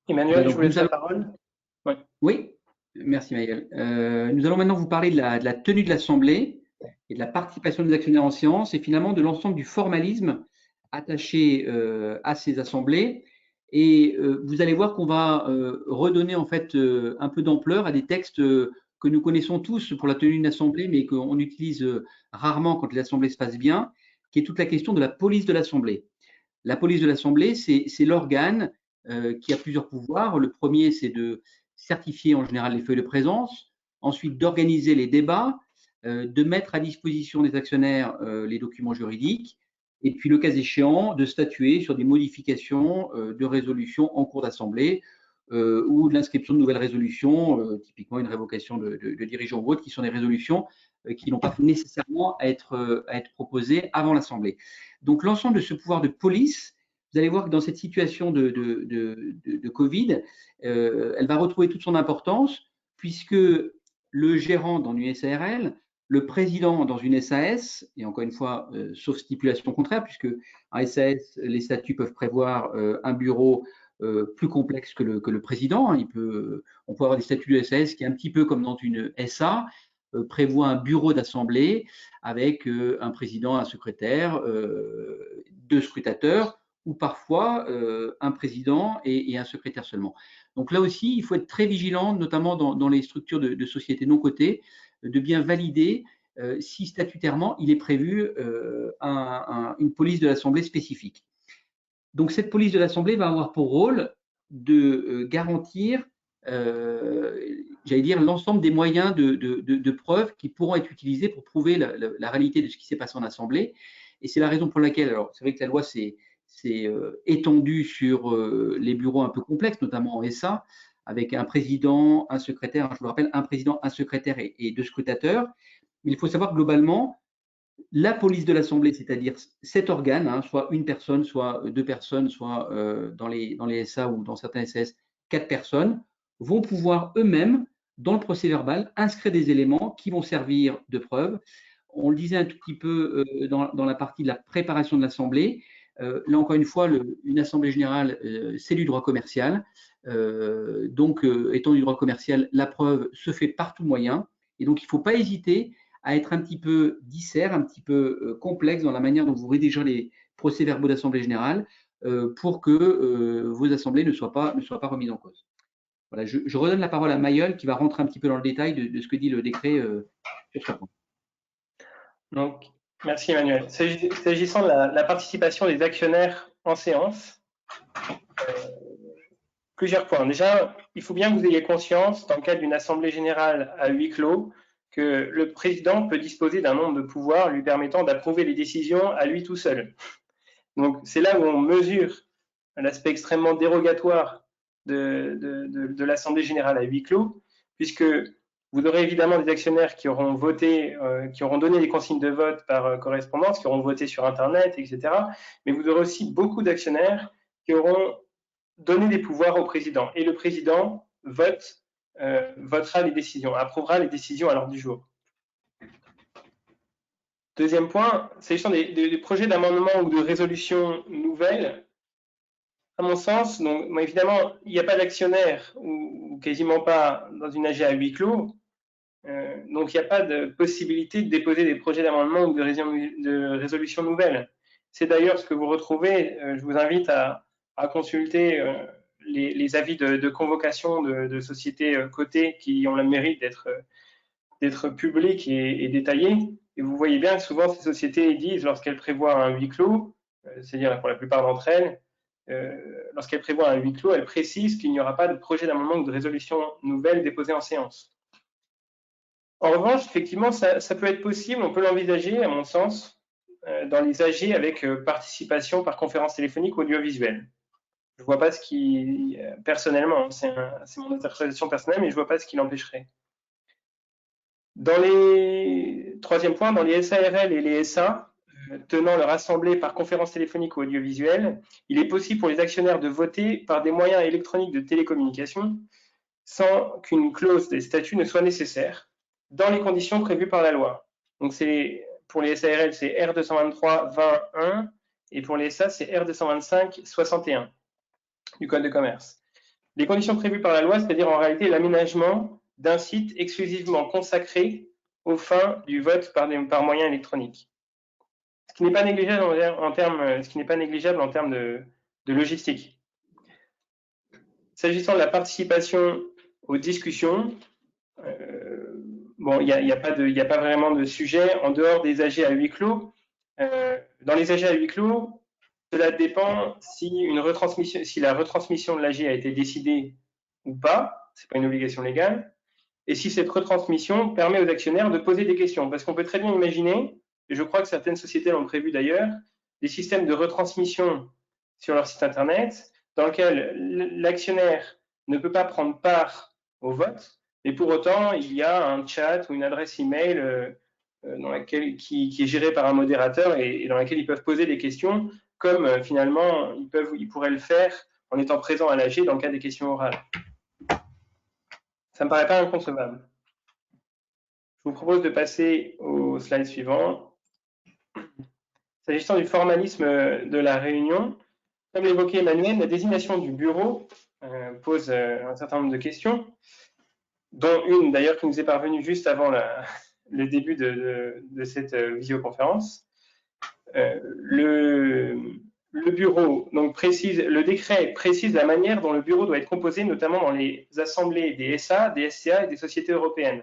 Emmanuel, je vous laisse la parole. Ouais. Oui, merci Maël. Nous allons maintenant vous parler de la tenue de l'Assemblée et de la participation des actionnaires en séance, et finalement de l'ensemble du formalisme attaché à ces assemblées. Et vous allez voir qu'on va redonner en fait un peu d'ampleur à des textes que nous connaissons tous pour la tenue d'une assemblée, mais qu'on utilise rarement quand l'assemblée se passe bien, qui est toute la question de la police de l'assemblée. La police de l'assemblée, c'est l'organe qui a plusieurs pouvoirs. Le premier, c'est de certifier en général les feuilles de présence, ensuite d'organiser les débats, de mettre à disposition des actionnaires les documents juridiques, et puis le cas échéant, de statuer sur des modifications de résolutions en cours d'assemblée ou de l'inscription de nouvelles résolutions, typiquement une révocation de dirigeants ou autres, qui sont des résolutions qui n'ont pas nécessairement à être proposées avant l'assemblée. Donc l'ensemble de ce pouvoir de police, vous allez voir que dans cette situation de Covid, elle va retrouver toute son importance, puisque le gérant dans une SARL, le président dans une SAS, et encore une fois, sauf stipulation contraire, puisque en SAS, les statuts peuvent prévoir un bureau plus complexe que le président. On peut avoir des statuts de SAS qui est un petit peu comme dans une SA, prévoit un bureau d'assemblée avec un président, un secrétaire, deux scrutateurs, ou parfois un président et un secrétaire seulement. Donc là aussi, il faut être très vigilant, notamment dans les structures de sociétés non cotées, de bien valider si statutairement il est prévu une police de l'Assemblée spécifique. Donc cette police de l'Assemblée va avoir pour rôle de garantir, j'allais dire, l'ensemble des moyens de preuve qui pourront être utilisés pour prouver la réalité de ce qui s'est passé en Assemblée. Et c'est la raison pour laquelle, alors c'est vrai que la loi s'est étendue sur les bureaux un peu complexes, notamment en SA, avec un président, un secrétaire, je vous le rappelle, un président, un secrétaire et deux scrutateurs. Mais il faut savoir globalement, la police de l'Assemblée, c'est-à-dire cet organe, soit une personne, soit deux personnes, soit dans les SA ou dans certains SAS, 4 personnes, vont pouvoir eux-mêmes, dans le procès verbal, inscrire des éléments qui vont servir de preuve. On le disait un tout petit peu dans la partie de la préparation de l'Assemblée. Là, encore une fois, une Assemblée générale, c'est du droit commercial. Donc, étant du droit commercial, la preuve se fait par tout moyen. Et donc, il ne faut pas hésiter à être un petit peu disert, un petit peu complexe dans la manière dont vous rédigez les procès-verbaux d'Assemblée générale pour que vos assemblées ne soient pas remises en cause. Voilà, je redonne la parole à Mayol qui va rentrer un petit peu dans le détail de ce que dit le décret sur ce point. Donc, merci Emmanuel. S'agissant de la participation des actionnaires en séance, plusieurs points. Déjà, il faut bien que vous ayez conscience, dans le cadre d'une assemblée générale à huis clos, que le président peut disposer d'un nombre de pouvoirs lui permettant d'approuver les décisions à lui tout seul. Donc, c'est là où on mesure l'aspect extrêmement dérogatoire de l'assemblée générale à huis clos, puisque vous aurez évidemment des actionnaires qui auront voté, qui auront donné des consignes de vote par correspondance, qui auront voté sur Internet, etc. Mais vous aurez aussi beaucoup d'actionnaires qui auront donné des pouvoirs au président. Et le président votera les décisions, approuvera les décisions à l'ordre du jour. Deuxième point, s'agissant des projets d'amendement ou de résolution nouvelles, à mon sens, donc, évidemment, il n'y a pas d'actionnaire ou quasiment pas dans une AG à huis clos, donc il n'y a pas de possibilité de déposer des projets d'amendement ou de résolution nouvelles. C'est d'ailleurs ce que vous retrouvez, je vous invite à consulter les avis de convocation de sociétés cotées qui ont le mérite d'être publiques et détaillées. Et vous voyez bien que souvent ces sociétés disent, lorsqu'elles prévoient un huis clos, c'est-à-dire pour la plupart d'entre elles, lorsqu'elles prévoient un huis clos, elles précisent qu'il n'y aura pas de projet d'amendement ou de résolution nouvelle déposée en séance. En revanche, effectivement, ça peut être possible, on peut l'envisager, à mon sens, dans les AG avec participation par conférence téléphonique audiovisuelle. Je ne vois pas ce qui, personnellement, c'est mon interprétation personnelle, mais je ne vois pas ce qui l'empêcherait. Dans les troisième point, dans les SARL et les SA, tenant leur assemblée par conférence téléphonique ou audiovisuelle, il est possible pour les actionnaires de voter par des moyens électroniques de télécommunication sans qu'une clause des statuts ne soit nécessaire, dans les conditions prévues par la loi. Donc pour les SARL, c'est R223-20-1 et pour les SA, c'est R225-61 du Code de commerce. Les conditions prévues par la loi, c'est-à-dire en réalité l'aménagement d'un site exclusivement consacré aux fins du vote par moyen électronique. Ce qui n'est pas négligeable en termes de logistique. S'agissant de la participation aux discussions, bon, il n'y a pas vraiment de sujet en dehors des AG à huis clos. Dans les AG à huis clos, cela dépend si la retransmission de l'AG a été décidée ou pas. C'est pas une obligation légale. Et si cette retransmission permet aux actionnaires de poser des questions. Parce qu'on peut très bien imaginer, et je crois que certaines sociétés l'ont prévu d'ailleurs, des systèmes de retransmission sur leur site internet dans lequel l'actionnaire ne peut pas prendre part au vote, mais pour autant, il y a un chat ou une adresse email qui est gérée par un modérateur et dans laquelle ils peuvent poser des questions, comme finalement ils pourraient le faire en étant présents à l'AG dans le cas des questions orales. Ça me paraît pas inconcevable. Je vous propose de passer au slide suivant. S'agissant du formalisme de la réunion, comme l'évoquait Emmanuel, la désignation du bureau pose un certain nombre de questions, dont une d'ailleurs qui nous est parvenue juste avant le début de cette visioconférence. Le bureau, donc le décret précise la manière dont le bureau doit être composé, notamment dans les assemblées des SA, des SCA et des sociétés européennes.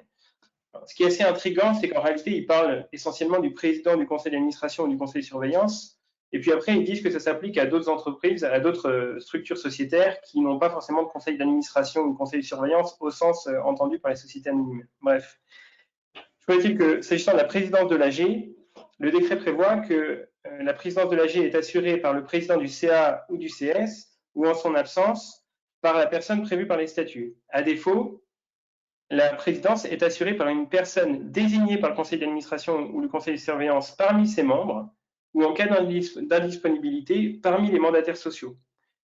Alors, ce qui est assez intriguant, c'est qu'en réalité, ils parlent essentiellement du président du conseil d'administration ou du conseil de surveillance, et puis après, ils disent que ça s'applique à d'autres entreprises, à d'autres structures sociétaires qui n'ont pas forcément de conseil d'administration ou de conseil de surveillance au sens entendu par les sociétés anonymes. Bref. Je voudrais-il que, s'agissant de la présidence de l'AG, le décret prévoit que la présidence de l'AG est assurée par le président du CA ou du CS, ou en son absence, par la personne prévue par les statuts. À défaut, la présidence est assurée par une personne désignée par le conseil d'administration ou le conseil de surveillance parmi ses membres, ou en cas d'indisponibilité parmi les mandataires sociaux.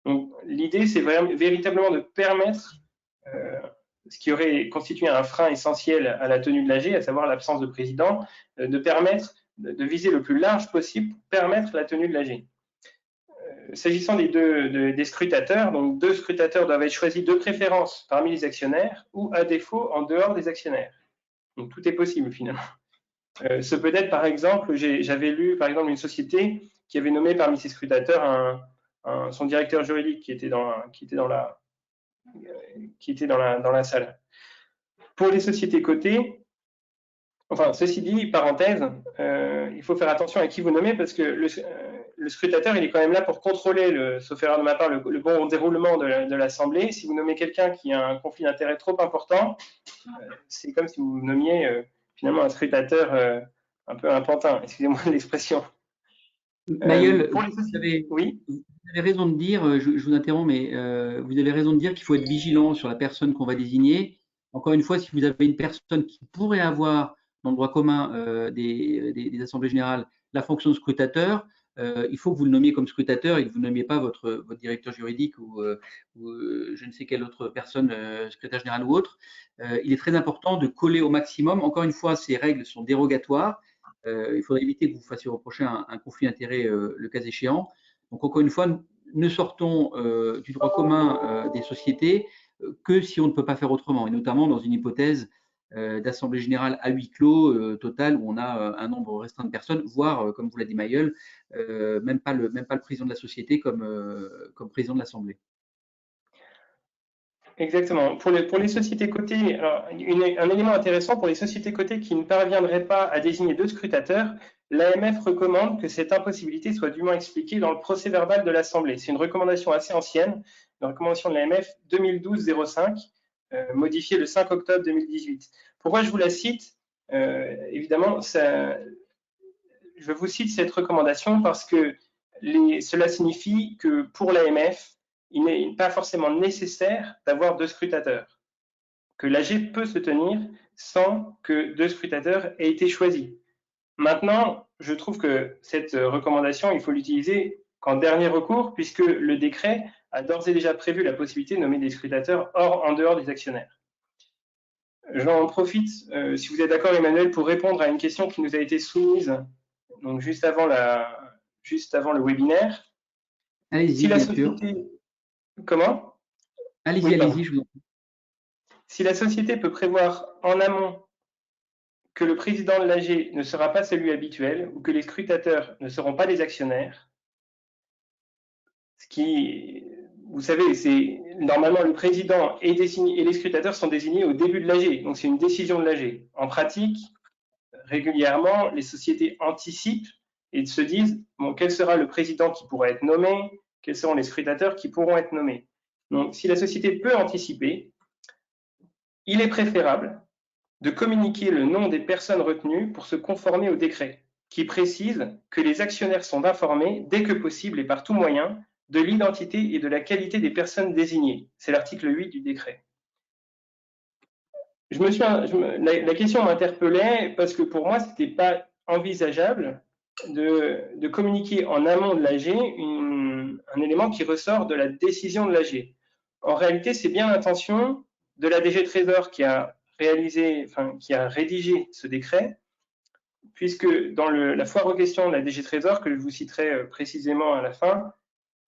Donc, l'idée, c'est véritablement de permettre ce qui aurait constitué un frein essentiel à la tenue de l'AG, à savoir l'absence de président, de permettre de viser le plus large possible pour permettre la tenue de l'AG. S'agissant des scrutateurs, donc 2 scrutateurs doivent être choisis de préférence parmi les actionnaires ou à défaut en dehors des actionnaires. Donc tout est possible finalement. Ce peut être par exemple, j'avais lu par exemple une société qui avait nommé parmi ses scrutateurs son directeur juridique qui était dans la salle. Pour les sociétés cotées, enfin, ceci dit, parenthèse, il faut faire attention à qui vous nommez parce que le scrutateur, il est quand même là pour contrôler, sauf erreur de ma part, le bon déroulement de l'Assemblée. Si vous nommez quelqu'un qui a un conflit d'intérêt trop important, c'est comme si vous nommiez finalement un scrutateur un peu un pantin, excusez-moi l'expression. Maïeul, vous avez raison de dire, je vous interromps, mais vous avez raison de dire qu'il faut être vigilant sur la personne qu'on va désigner. Encore une fois, si vous avez une personne qui pourrait avoir dans le droit commun des assemblées générales la fonction de scrutateur, il faut que vous le nommiez comme scrutateur et que vous ne nommiez pas votre directeur juridique ou je ne sais quelle autre personne, secrétaire général ou autre. Il est très important de coller au maximum. Encore une fois, ces règles sont dérogatoires. Il faudrait éviter que vous fassiez reprocher un conflit d'intérêts le cas échéant. Donc, encore une fois, ne sortons du droit commun des sociétés que si on ne peut pas faire autrement, et notamment dans une hypothèse d'assemblée générale à huis clos totale où on a un nombre restreint de personnes, voire, comme vous l'a dit Maïeul, même pas le président de la société comme président de l'Assemblée. Exactement. Pour les sociétés cotées, alors, un élément intéressant pour les sociétés cotées qui ne parviendraient pas à désigner 2 scrutateurs, l'AMF recommande que cette impossibilité soit dûment expliquée dans le procès-verbal de l'Assemblée. C'est une recommandation assez ancienne, une recommandation de l'AMF 2012-05, modifiée le 5 octobre 2018. Pourquoi je vous la cite? Évidemment, je vous cite cette recommandation parce que cela signifie que pour l'AMF, il n'est pas forcément nécessaire d'avoir 2 scrutateurs, que l'AG peut se tenir sans que 2 scrutateurs aient été choisis. Maintenant, je trouve que cette recommandation, il faut l'utiliser qu'en dernier recours, puisque le décret a d'ores et déjà prévu la possibilité de nommer des scrutateurs en dehors des actionnaires. J'en profite, si vous êtes d'accord Emmanuel, pour répondre à une question qui nous a été soumise donc juste avant le webinaire. Allez-y, bien sûr. Comment? Allez-y, allez-y, je vous en prie. Si la société peut prévoir en amont que le président de l'AG ne sera pas celui habituel ou que les scrutateurs ne seront pas les actionnaires, ce qui vous savez, normalement le président et les scrutateurs sont désignés au début de l'AG, donc c'est une décision de l'AG. En pratique, régulièrement, les sociétés anticipent et se disent, bon, quel sera le président qui pourra être nommé, quels seront les scrutateurs qui pourront être nommés. Donc, si la société peut anticiper, il est préférable de communiquer le nom des personnes retenues pour se conformer au décret, qui précise que les actionnaires sont informés dès que possible et par tout moyen de l'identité et de la qualité des personnes désignées. C'est l'article 8 du décret. La question m'interpellait parce que pour moi, ce n'était pas envisageable de communiquer en amont de l'AG un élément qui ressort de la décision de l'AG. En réalité, c'est bien l'intention de la DG Trésor qui a rédigé ce décret, puisque dans la foire aux questions de la DG Trésor, que je vous citerai précisément à la fin,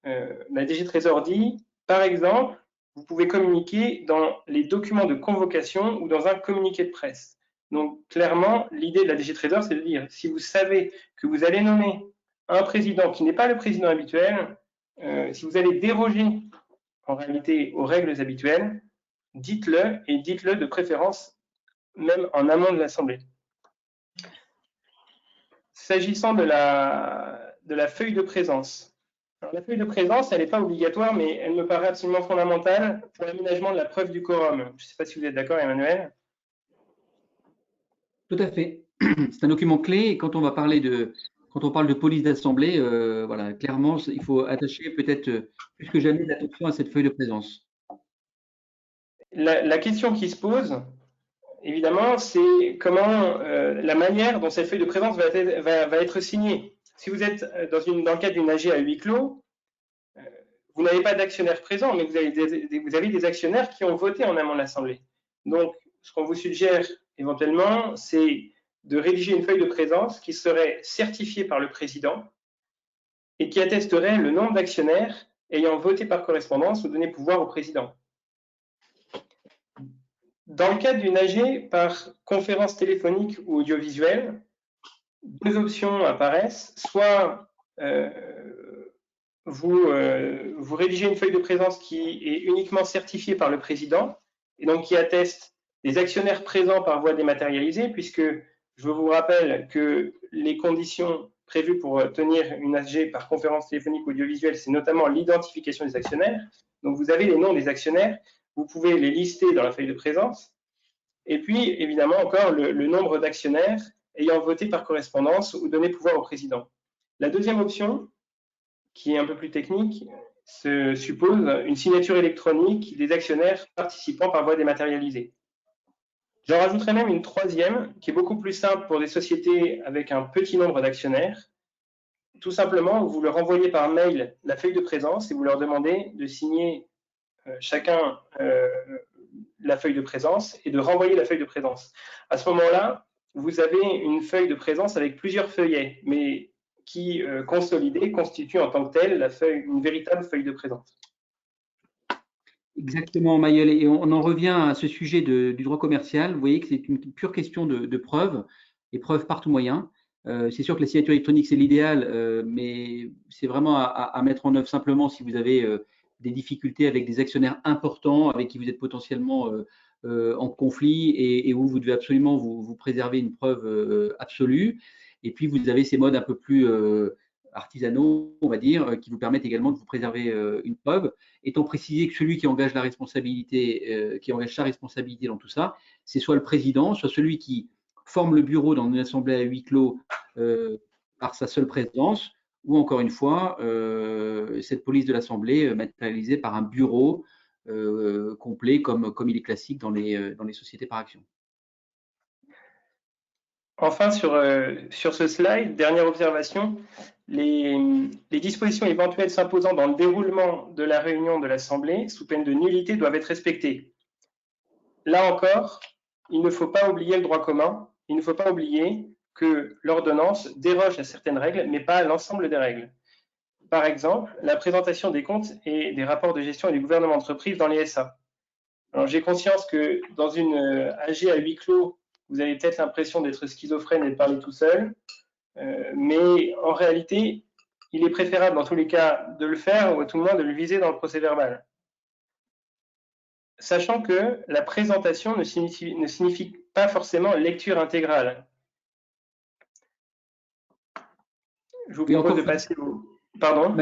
la DG Trésor dit, par exemple, vous pouvez communiquer dans les documents de convocation ou dans un communiqué de presse. Donc, clairement, l'idée de la DG Trésor, c'est de dire, si vous savez que vous allez nommer un président qui n'est pas le président habituel, si vous allez déroger en réalité aux règles habituelles, dites-le, et dites-le de préférence même en amont de l'Assemblée. S'agissant de la feuille de présence, alors, la feuille de présence, elle n'est pas obligatoire, mais elle me paraît absolument fondamentale pour l'aménagement de la preuve du quorum. Je ne sais pas si vous êtes d'accord, Emmanuel. Tout à fait. C'est un document clé et quand on parle de police d'assemblée, voilà, clairement, il faut attacher peut-être plus que jamais l'attention à cette feuille de présence. La question qui se pose, évidemment, c'est comment la manière dont cette feuille de présence va être signée. Si vous êtes dans le cadre d'une AG à huis clos, vous n'avez pas d'actionnaires présents, mais vous avez des actionnaires qui ont voté en amont de l'Assemblée. Donc, ce qu'on vous suggère éventuellement, c'est de rédiger une feuille de présence qui serait certifiée par le président et qui attesterait le nombre d'actionnaires ayant voté par correspondance ou donné pouvoir au président. Dans le cadre d'une AG par conférence téléphonique ou audiovisuelle, deux options apparaissent. Soit vous rédigez une feuille de présence qui est uniquement certifiée par le président et donc qui atteste les actionnaires présents par voie dématérialisée, puisque je vous rappelle que les conditions prévues pour tenir une AG par conférence téléphonique ou audiovisuelle, c'est notamment l'identification des actionnaires. Donc vous avez les noms des actionnaires, vous pouvez les lister dans la feuille de présence. Et puis, évidemment, encore le nombre d'actionnaires ayant voté par correspondance ou donné pouvoir au président. La deuxième option, qui est un peu plus technique, suppose une signature électronique des actionnaires participant par voie dématérialisée. J'en rajouterai même une troisième, qui est beaucoup plus simple pour des sociétés avec un petit nombre d'actionnaires. Tout simplement, vous leur envoyez par mail la feuille de présence et vous leur demandez de signer chacun la feuille de présence et de renvoyer la feuille de présence. À ce moment-là, vous avez une feuille de présence avec plusieurs feuillets, mais qui, consolidée, constitue en tant que telle une véritable feuille de présence. Exactement, Maëlle. Et on en revient à ce sujet du droit commercial. Vous voyez que c'est une pure question de preuve, et preuve par tout moyen. C'est sûr que la signature électronique, c'est l'idéal, mais c'est vraiment à mettre en œuvre simplement si vous avez des difficultés avec des actionnaires importants avec qui vous êtes potentiellement en conflit et où vous devez absolument vous préserver une preuve absolue. Et puis, vous avez ces modes un peu plus artisanaux, on va dire, qui vous permettent également de vous préserver une preuve, étant précisé que celui qui engage la responsabilité, qui engage sa responsabilité dans tout ça, c'est soit le président, soit celui qui forme le bureau dans une assemblée à huis clos par sa seule présence, ou encore une fois, cette police de l'assemblée matérialisée par un bureau complet comme il est classique dans les sociétés par action. Enfin, sur ce slide, dernière observation, les dispositions éventuelles s'imposant dans le déroulement de la réunion de l'Assemblée, sous peine de nullité, doivent être respectées. Là encore, il ne faut pas oublier le droit commun, il ne faut pas oublier que l'ordonnance déroge à certaines règles, mais pas à l'ensemble des règles. Par exemple, la présentation des comptes et des rapports de gestion et du gouvernement d'entreprise dans les SA. Alors, j'ai conscience que dans une AG à huis clos, vous avez peut-être l'impression d'être schizophrène et de parler tout seul, mais en réalité, il est préférable dans tous les cas de le faire ou à tout le moins de le viser dans le procès-verbal. Sachant que la présentation ne signifie pas forcément lecture intégrale. Je vous propose de passer au... Pardon ?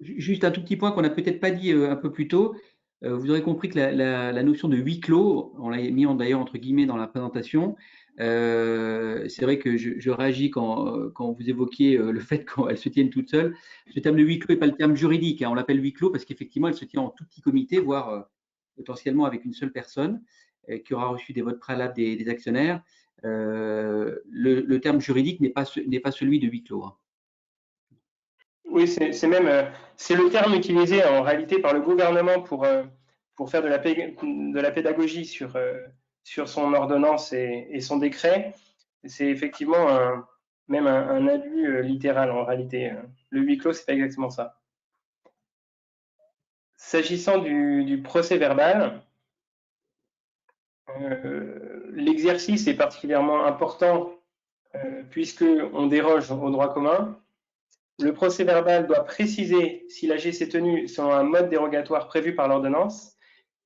Juste un tout petit point qu'on n'a peut-être pas dit un peu plus tôt. Vous aurez compris que la notion de huis clos, on l'a mis d'ailleurs entre guillemets dans la présentation. C'est vrai que je réagis quand vous évoquiez le fait qu'elle se tienne toute seule. Ce terme de huis clos n'est pas le terme juridique, hein, on l'appelle huis clos parce qu'effectivement, elle se tient en tout petit comité, voire potentiellement avec une seule personne qui aura reçu des votes préalables des actionnaires. Le terme juridique n'est pas celui de huis clos. Hein. Oui, c'est le terme utilisé en réalité par le gouvernement pour faire de la pédagogie sur son ordonnance et son décret. C'est effectivement même un abus littéral en réalité. Le huis clos, c'est pas exactement ça. S'agissant du procès verbal, l'exercice est particulièrement important puisqu'on déroge au droit commun. Le procès verbal doit préciser si l'AG s'est tenu selon un mode dérogatoire prévu par l'ordonnance.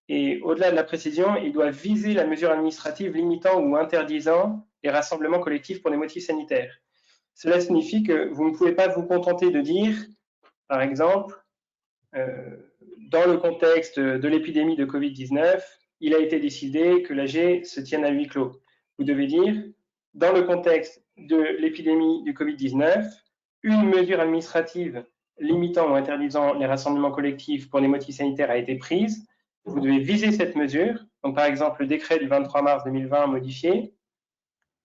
Et au-delà de la précision, il doit viser la mesure administrative limitant ou interdisant les rassemblements collectifs pour des motifs sanitaires. Cela signifie que vous ne pouvez pas vous contenter de dire, par exemple, dans le contexte de l'épidémie de Covid-19, il a été décidé que l'AG se tienne à huis clos. Vous devez dire, dans le contexte de l'épidémie du Covid-19, une mesure administrative limitant ou interdisant les rassemblements collectifs pour des motifs sanitaires a été prise. Vous devez viser cette mesure, donc par exemple le décret du 23 mars 2020 modifié,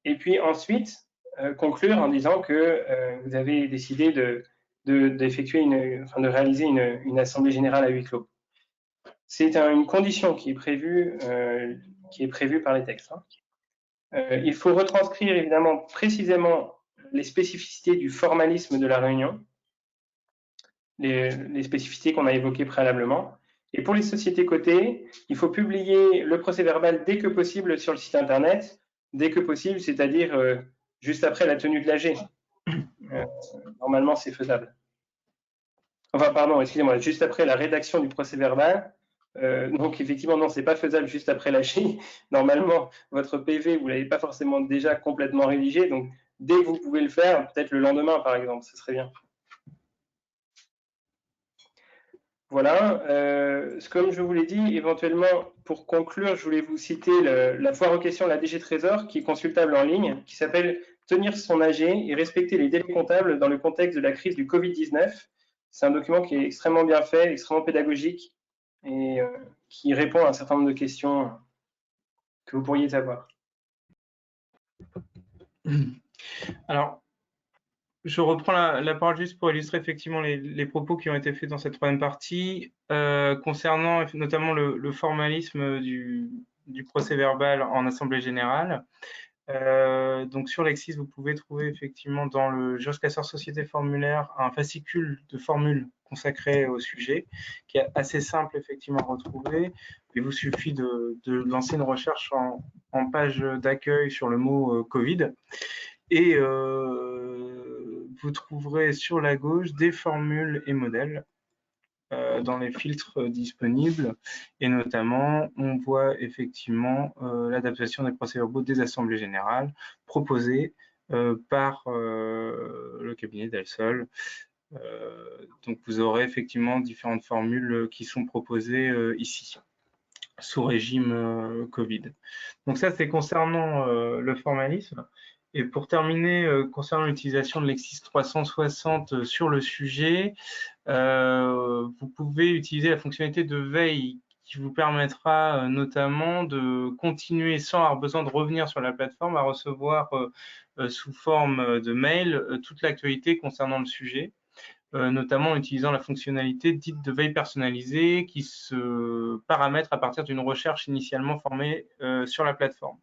et puis ensuite conclure en disant que vous avez décidé de réaliser une assemblée générale à huis clos. C'est une condition qui est prévue par les textes. Il faut retranscrire évidemment précisément les spécificités du formalisme de la réunion, les spécificités qu'on a évoquées préalablement. Et pour les sociétés cotées, il faut publier le procès-verbal dès que possible sur le site internet, dès que possible, c'est-à-dire juste après la tenue de l'AG. Normalement, c'est faisable. Enfin, pardon, excusez-moi, juste après la rédaction du procès-verbal. Donc, effectivement, non, c'est pas faisable juste après l'AG. Normalement, votre PV, vous l'avez pas forcément déjà complètement rédigé. Donc, dès que vous pouvez le faire, peut-être le lendemain, par exemple, ce serait bien. Voilà, comme je vous l'ai dit, éventuellement, pour conclure, je voulais vous citer la foire aux questions de la DG Trésor, qui est consultable en ligne, qui s'appelle « Tenir son AG et respecter les délais comptables dans le contexte de la crise du Covid-19 ». C'est un document qui est extrêmement bien fait, extrêmement pédagogique, et qui répond à un certain nombre de questions que vous pourriez avoir. Alors, je reprends la parole juste pour illustrer effectivement les propos qui ont été faits dans cette troisième partie, concernant notamment le formalisme du procès verbal en assemblée générale. Donc sur Lexis, vous pouvez trouver effectivement dans le Juriscasseur Société Formulaire un fascicule de formules consacré au sujet, qui est assez simple effectivement à retrouver. Il vous suffit de lancer une recherche en page d'accueil sur le mot Covid. Et vous trouverez sur la gauche des formules et modèles dans les filtres disponibles, et notamment on voit effectivement l'adaptation des procès-verbaux des assemblées générales proposées par le cabinet Delsol. Donc vous aurez effectivement différentes formules qui sont proposées ici sous régime Covid. Donc ça, c'est concernant le formalisme. Et pour terminer, concernant l'utilisation de Lexis 360 sur le sujet, vous pouvez utiliser la fonctionnalité de veille qui vous permettra notamment de continuer sans avoir besoin de revenir sur la plateforme à recevoir sous forme de mail toute l'actualité concernant le sujet. Notamment en utilisant la fonctionnalité dite de veille personnalisée qui se paramètre à partir d'une recherche initialement formée sur la plateforme.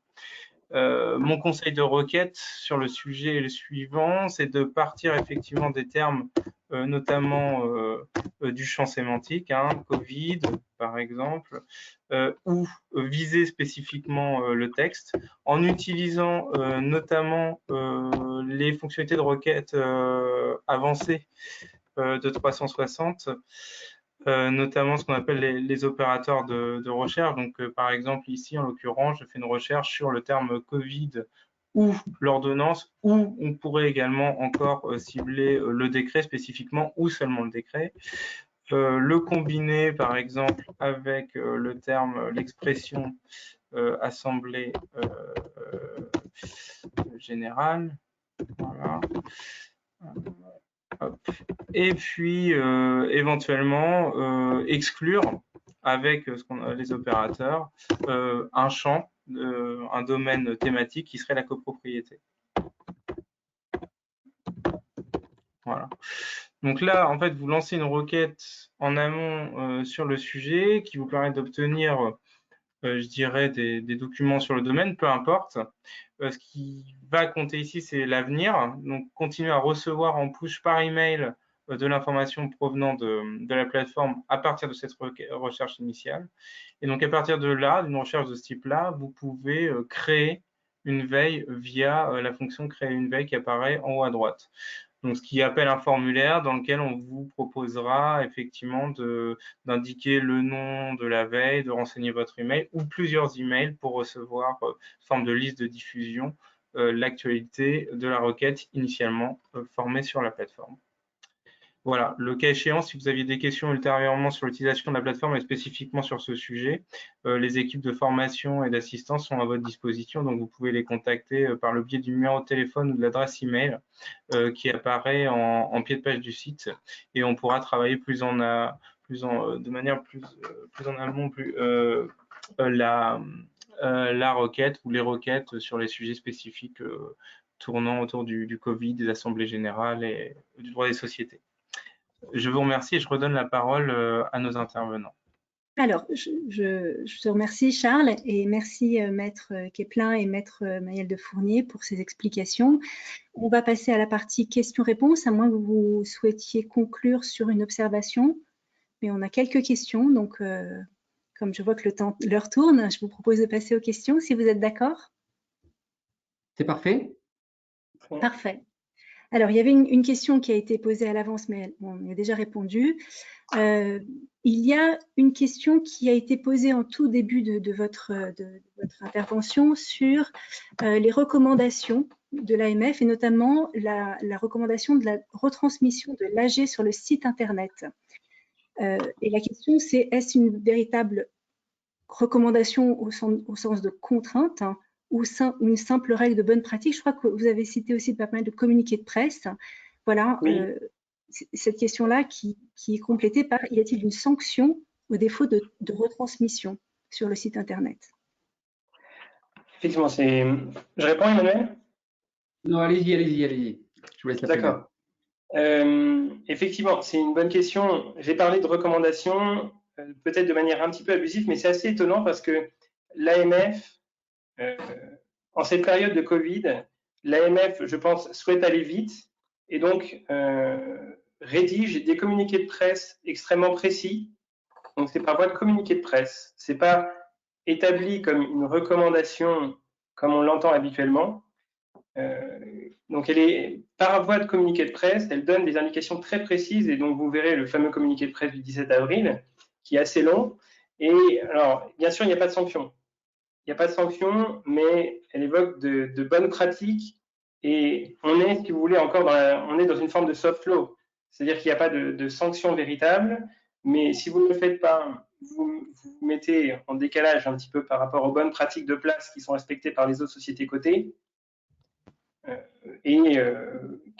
Mon conseil de requête sur le sujet est le suivant, c'est de partir effectivement des termes, notamment du champ sémantique, Covid par exemple, ou viser spécifiquement le texte, en utilisant notamment les fonctionnalités de requête avancées de 360, notamment ce qu'on appelle les opérateurs de recherche. Donc, par exemple, ici, en l'occurrence, je fais une recherche sur le terme Covid ou l'ordonnance, ou on pourrait également encore cibler le décret spécifiquement ou seulement le décret. Le combiner, par exemple, avec le terme, l'expression assemblée générale. Voilà. Hop. Et puis, éventuellement, exclure avec les opérateurs un champ, un domaine thématique qui serait la copropriété. Voilà. Donc là, en fait, vous lancez une requête en amont sur le sujet qui vous permet d'obtenir, je dirais, des documents sur le domaine, peu importe. Ce qui va compter ici, c'est l'avenir. Donc, continuer à recevoir en push par email de l'information provenant de la plateforme à partir de cette recherche initiale. Et donc, à partir de là, d'une recherche de ce type-là, vous pouvez créer une veille via la fonction créer une veille qui apparaît en haut à droite. Donc, ce qui appelle un formulaire dans lequel on vous proposera effectivement d'indiquer le nom de la veille, de renseigner votre email ou plusieurs emails pour recevoir, sous forme de liste de diffusion, l'actualité de la requête initialement formée sur la plateforme. Voilà, le cas échéant, si vous aviez des questions ultérieurement sur l'utilisation de la plateforme et spécifiquement sur ce sujet, les équipes de formation et d'assistance sont à votre disposition, donc vous pouvez les contacter par le biais du numéro de téléphone ou de l'adresse email qui apparaît en pied de page du site, et on pourra travailler de manière plus en amont, la requête ou les requêtes sur les sujets spécifiques tournant autour du Covid, des assemblées générales et du droit des sociétés. Je vous remercie et je redonne la parole à nos intervenants. Alors, je te remercie Charles et merci Maître Quéplin et Maître Maëlle de Fournier pour ces explications. On va passer à la partie questions-réponses, à moins que vous souhaitiez conclure sur une observation. Mais on a quelques questions, donc comme je vois que l'heure tourne, je vous propose de passer aux questions, si vous êtes d'accord. C'est parfait. Parfait. Alors, il y avait une question qui a été posée à l'avance, mais on y a déjà répondu. Il y a une question qui a été posée en tout début de votre intervention sur les recommandations de l'AMF et notamment la recommandation de la retransmission de l'AG sur le site Internet. Et la question, c'est est-ce une véritable recommandation au sens de contrainte, hein, ou une simple règle de bonne pratique? Je crois que vous avez cité aussi pas mal de communiqués de presse. Voilà, oui. Cette question-là qui est complétée par y a-t-il une sanction au défaut de retransmission sur le site Internet? Effectivement, je réponds, Emmanuel? Non, allez-y. Je vous laisse la parole. D'accord. Effectivement, c'est une bonne question. J'ai parlé de recommandations, peut-être de manière un petit peu abusive, mais c'est assez étonnant parce que l'AMF, en cette période de Covid, l'AMF, je pense, souhaite aller vite et donc rédige des communiqués de presse extrêmement précis. Donc, c'est par voie de communiqué de presse. Ce n'est pas établi comme une recommandation comme on l'entend habituellement. Donc, elle est par voie de communiqué de presse, elle donne des indications très précises et donc vous verrez le fameux communiqué de presse du 17 avril qui est assez long. Et alors, bien sûr, il n'y a pas de sanction. Il n'y a pas de sanction, mais elle évoque de bonnes pratiques et on est, si vous voulez, encore on est dans une forme de soft law. C'est-à-dire qu'il n'y a pas de sanction véritable, mais si vous ne le faites pas, vous vous mettez en décalage un petit peu par rapport aux bonnes pratiques de place qui sont respectées par les autres sociétés cotées.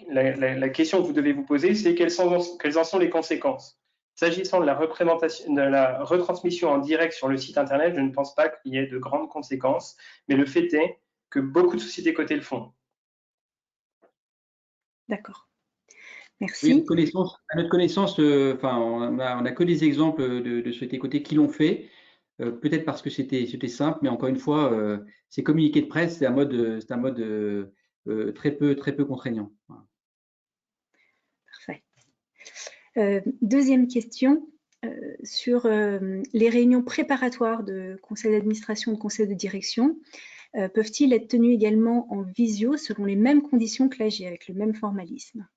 La question que vous devez vous poser, c'est quelles en sont les conséquences. S'agissant de la retransmission en direct sur le site Internet, je ne pense pas qu'il y ait de grandes conséquences, mais le fait est que beaucoup de sociétés cotées le font. D'accord. Merci. Oui, à notre connaissance, on n'a que des exemples de sociétés cotées qui l'ont fait, peut-être parce que c'était simple, mais encore une fois, ces communiqués de presse, c'est un mode très peu contraignant. Voilà. Parfait. Deuxième question sur les réunions préparatoires de conseil d'administration, de conseil de direction. Peuvent-ils être tenus également en visio selon les mêmes conditions que l'AG, avec le même formalisme?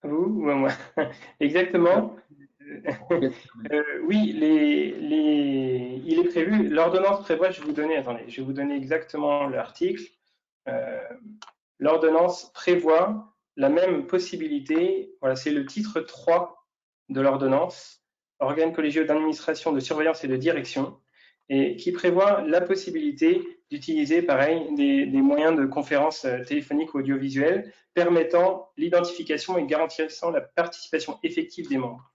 Vous ou à moi? Exactement. Oui, il est prévu, l'ordonnance prévoit, je vais vous donner, attendez, je vais vous donner exactement l'article. L'ordonnance prévoit la même possibilité, voilà, c'est le titre 3 de l'ordonnance, organe collégial d'administration, de surveillance et de direction, et qui prévoit la possibilité d'utiliser, pareil, des moyens de conférence téléphonique ou audiovisuelle permettant l'identification et garantissant la participation effective des membres.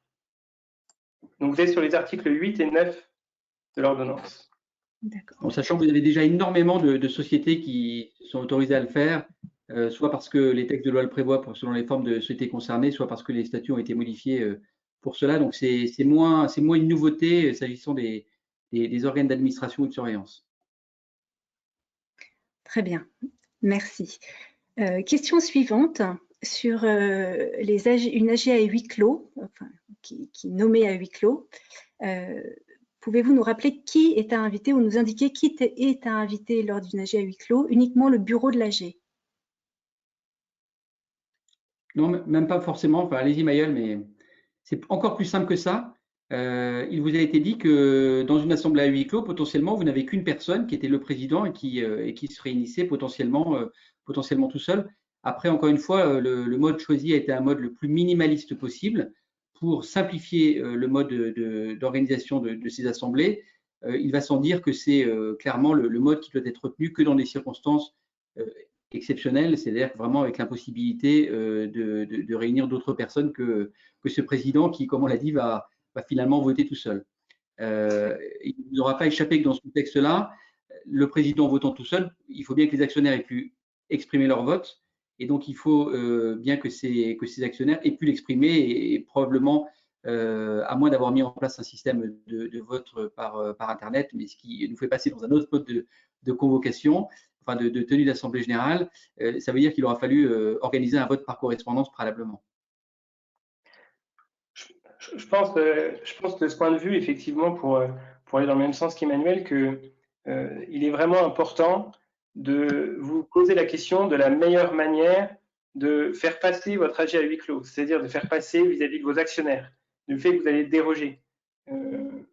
Donc vous êtes sur les articles 8 et 9 de l'ordonnance. En sachant que vous avez déjà énormément de sociétés qui sont autorisées à le faire, soit parce que les textes de loi le prévoient selon les formes de sociétés concernées, soit parce que les statuts ont été modifiés pour cela. Donc c'est moins une nouveauté s'agissant des organes d'administration ou de surveillance. Très bien, merci. Question suivante sur une AG à huis clos, enfin, qui est nommée à huis clos. Pouvez-vous nous rappeler qui est à inviter ou nous indiquer qui est à inviter lors d'une AG à huis clos? Uniquement le bureau de l'AG? Non, même pas forcément. Enfin, allez-y, Mayol, mais c'est encore plus simple que ça. Il vous a été dit que dans une assemblée à huis clos, potentiellement, vous n'avez qu'une personne qui était le président et qui se réunissait potentiellement tout seul. Après, encore une fois, le mode choisi a été un mode le plus minimaliste possible pour simplifier le mode d'organisation de ces assemblées. Il va sans dire que c'est clairement le mode qui doit être retenu que dans des circonstances exceptionnelles, c'est-à-dire vraiment avec l'impossibilité de réunir d'autres personnes que ce président qui, comme on l'a dit, va finalement voter tout seul. Il ne nous aura pas échappé que dans ce contexte-là, le président votant tout seul, il faut bien que les actionnaires aient pu exprimer leur vote. Et donc, il faut bien que ces actionnaires aient pu l'exprimer et probablement, à moins d'avoir mis en place un système de vote par Internet, mais ce qui nous fait passer dans un autre mode de convocation, enfin de tenue d'assemblée générale, ça veut dire qu'il aura fallu organiser un vote par correspondance préalablement. Je pense de ce point de vue, effectivement, pour aller dans le même sens qu'Emmanuel, qu'il est vraiment important de vous poser la question de la meilleure manière de faire passer votre AG à huis clos, c'est-à-dire de faire passer vis-à-vis de vos actionnaires, du fait que vous allez déroger.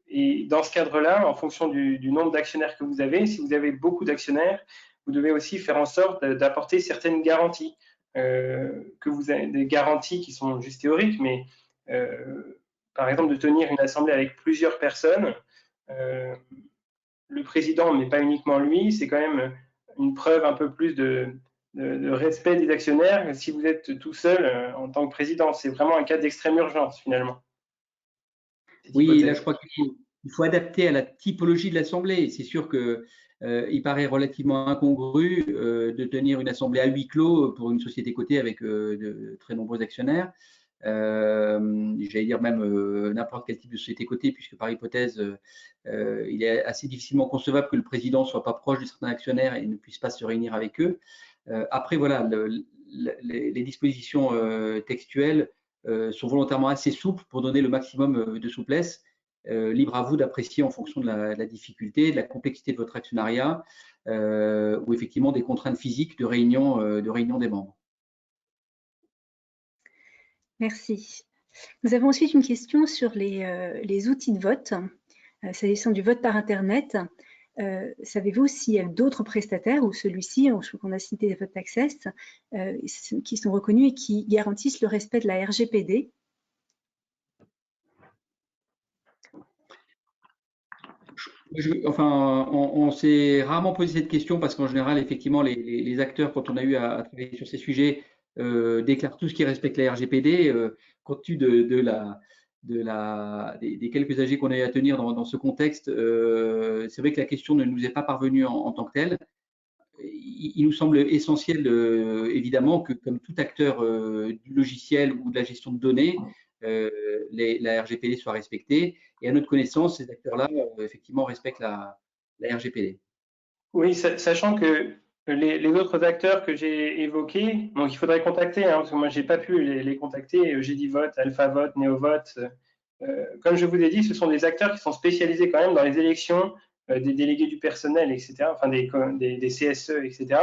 Et dans ce cadre-là, en fonction du nombre d'actionnaires que vous avez, si vous avez beaucoup d'actionnaires, vous devez aussi faire en sorte d'apporter certaines garanties, que vous avez des garanties qui sont juste théoriques, mais par exemple de tenir une assemblée avec plusieurs personnes, le président, mais pas uniquement lui, c'est quand même une preuve un peu plus de respect des actionnaires si vous êtes tout seul en tant que président. C'est vraiment un cas d'extrême urgence finalement. Oui, là je crois qu'il faut adapter à la typologie de l'Assemblée. C'est sûr que il paraît relativement incongru de tenir une assemblée à huis clos pour une société cotée avec de très nombreux actionnaires. J'allais dire même n'importe quel type de société cotée, puisque par hypothèse, il est assez difficilement concevable que le président ne soit pas proche de certains actionnaires et ne puisse pas se réunir avec eux. Après, voilà, les dispositions textuelles sont volontairement assez souples pour donner le maximum de souplesse. Libre à vous d'apprécier en fonction de la difficulté, de la complexité de votre actionnariat ou effectivement des contraintes physiques de réunion des membres. Merci. Nous avons ensuite une question sur les outils de vote, s'agissant du vote par Internet. Savez-vous s'il y a d'autres prestataires ou celui-ci, on a cité les Vote Access, qui sont reconnus et qui garantissent le respect de la RGPD? On s'est rarement posé cette question parce qu'en général, effectivement, les acteurs, quand on a eu à travailler sur ces sujets, déclarent tout ce qui respecte la RGPD, compte tenu des quelques AG qu'on a eu à tenir dans ce contexte. C'est vrai que la question ne nous est pas parvenue en tant que telle. Il nous semble essentiel, évidemment, que comme tout acteur du logiciel ou de la gestion de données, la RGPD soit respectée. Et à notre connaissance, ces acteurs-là, effectivement, respectent la RGPD. Oui, sachant que les autres acteurs que j'ai évoqués, donc il faudrait contacter, parce que moi j'ai pas pu les contacter, GDVote, AlphaVote, NeoVote. Comme je vous ai dit, ce sont des acteurs qui sont spécialisés quand même dans les élections des délégués du personnel, etc., enfin des CSE, etc.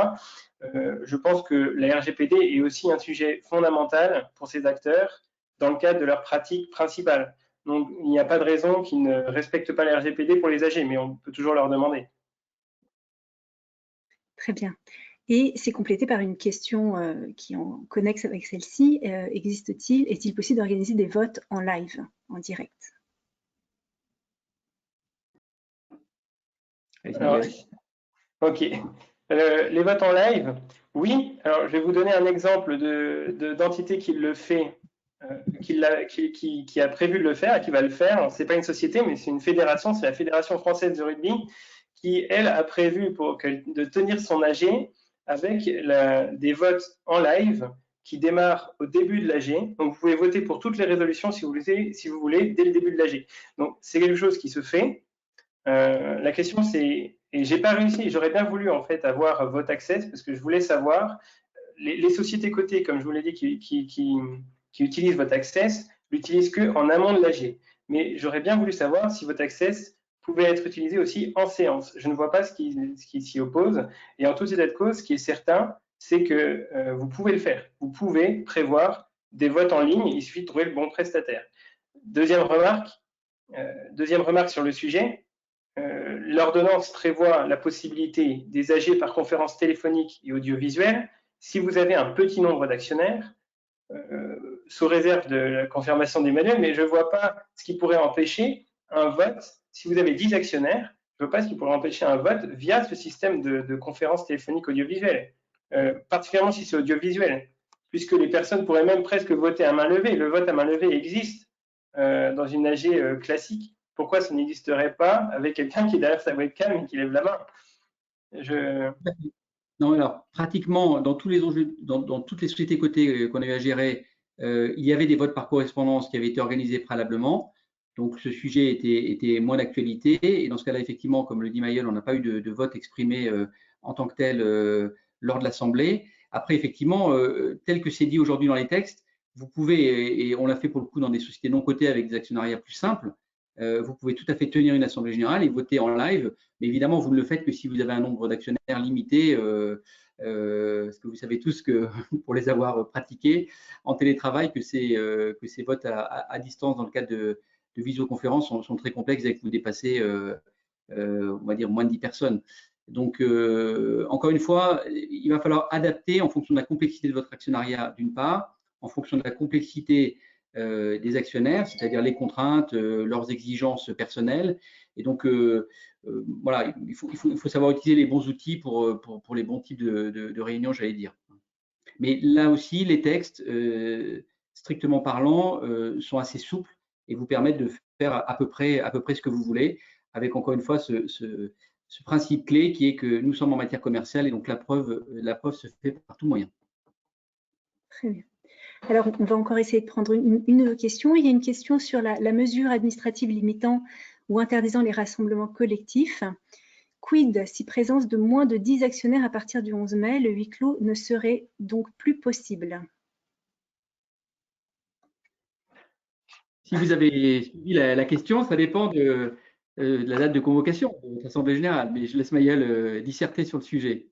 je pense que la RGPD est aussi un sujet fondamental pour ces acteurs dans le cadre de leur pratique principale. Donc, il n'y a pas de raison qu'ils ne respectent pas la RGPD pour les AG, mais on peut toujours leur demander. Très bien. Et c'est complété par une question qui est en connexe avec celle-ci. Est-il possible d'organiser des votes en live, en direct? Alors, ok. Les votes en live, oui. Alors, je vais vous donner un exemple d'entité qui le fait, qui a prévu de le faire et qui va le faire. Ce n'est pas une société, mais c'est une fédération, c'est la Fédération française de rugby, qui, elle, a prévu de tenir son AG avec des votes en live qui démarrent au début de l'AG. Donc, vous pouvez voter pour toutes les résolutions si vous voulez, dès le début de l'AG. Donc, c'est quelque chose qui se fait. La question, c'est, et j'ai pas réussi, j'aurais bien voulu en fait avoir Vote Access parce que je voulais savoir, les sociétés cotées, comme je vous l'ai dit, qui utilisent Vote Access, l'utilisent qu'en amont de l'AG. Mais j'aurais bien voulu savoir si Vote Access pouvait être utilisé aussi en séance. Je ne vois pas ce qui s'y oppose. Et en tout état de cause, ce qui est certain, c'est que vous pouvez le faire. Vous pouvez prévoir des votes en ligne, il suffit de trouver le bon prestataire. Deuxième remarque sur le sujet, l'ordonnance prévoit la possibilité des AG par conférence téléphonique et audiovisuelle. Si vous avez un petit nombre d'actionnaires, sous réserve de la confirmation des manuels, mais je ne vois pas ce qui pourrait empêcher un vote. Si vous avez 10 actionnaires, je ne vois pas ce qui pourrait empêcher un vote via ce système de conférence téléphonique audiovisuelle, particulièrement si c'est audiovisuel, puisque les personnes pourraient même presque voter à main levée. Le vote à main levée existe dans une AG classique. Pourquoi ça n'existerait pas avec quelqu'un qui est derrière sa webcam et qui lève la main? Non, alors pratiquement dans tous les enjeux, dans toutes les sociétés cotées qu'on a eu à gérer, il y avait des votes par correspondance qui avaient été organisés préalablement. Donc ce sujet était moins d'actualité. Et dans ce cas-là, effectivement, comme le dit Maëlle, on n'a pas eu de vote exprimé en tant que tel lors de l'Assemblée. Après, effectivement, tel que c'est dit aujourd'hui dans les textes, vous pouvez, et on l'a fait pour le coup dans des sociétés non cotées avec des actionnariats plus simples, vous pouvez tout à fait tenir une assemblée générale et voter en live, mais évidemment, vous ne le faites que si vous avez un nombre d'actionnaires limité, parce que vous savez tous que, pour les avoir pratiqués en télétravail, que ces votes à distance dans le cadre de visioconférence sont très complexes et que vous dépassez, on va dire, moins de 10 personnes. Donc, encore une fois, il va falloir adapter en fonction de la complexité de votre actionnariat, d'une part, en fonction de la complexité des actionnaires, c'est-à-dire les contraintes, leurs exigences personnelles. Et donc, voilà, il faut savoir utiliser les bons outils pour les bons types de réunions, j'allais dire. Mais là aussi, les textes, strictement parlant, sont assez souples et vous permettent de faire à peu près ce que vous voulez, avec encore une fois ce principe clé qui est que nous sommes en matière commerciale et donc la preuve se fait par tout moyen. Très bien. Alors, on va encore essayer de prendre une question. Il y a une question sur la mesure administrative limitant ou interdisant les rassemblements collectifs. Quid si présence de moins de 10 actionnaires à partir du 11 mai, le huis clos ne serait donc plus possible? Si vous avez suivi la question, ça dépend de la date de convocation de l'Assemblée générale, mais je laisse Maëlle disserter sur le sujet.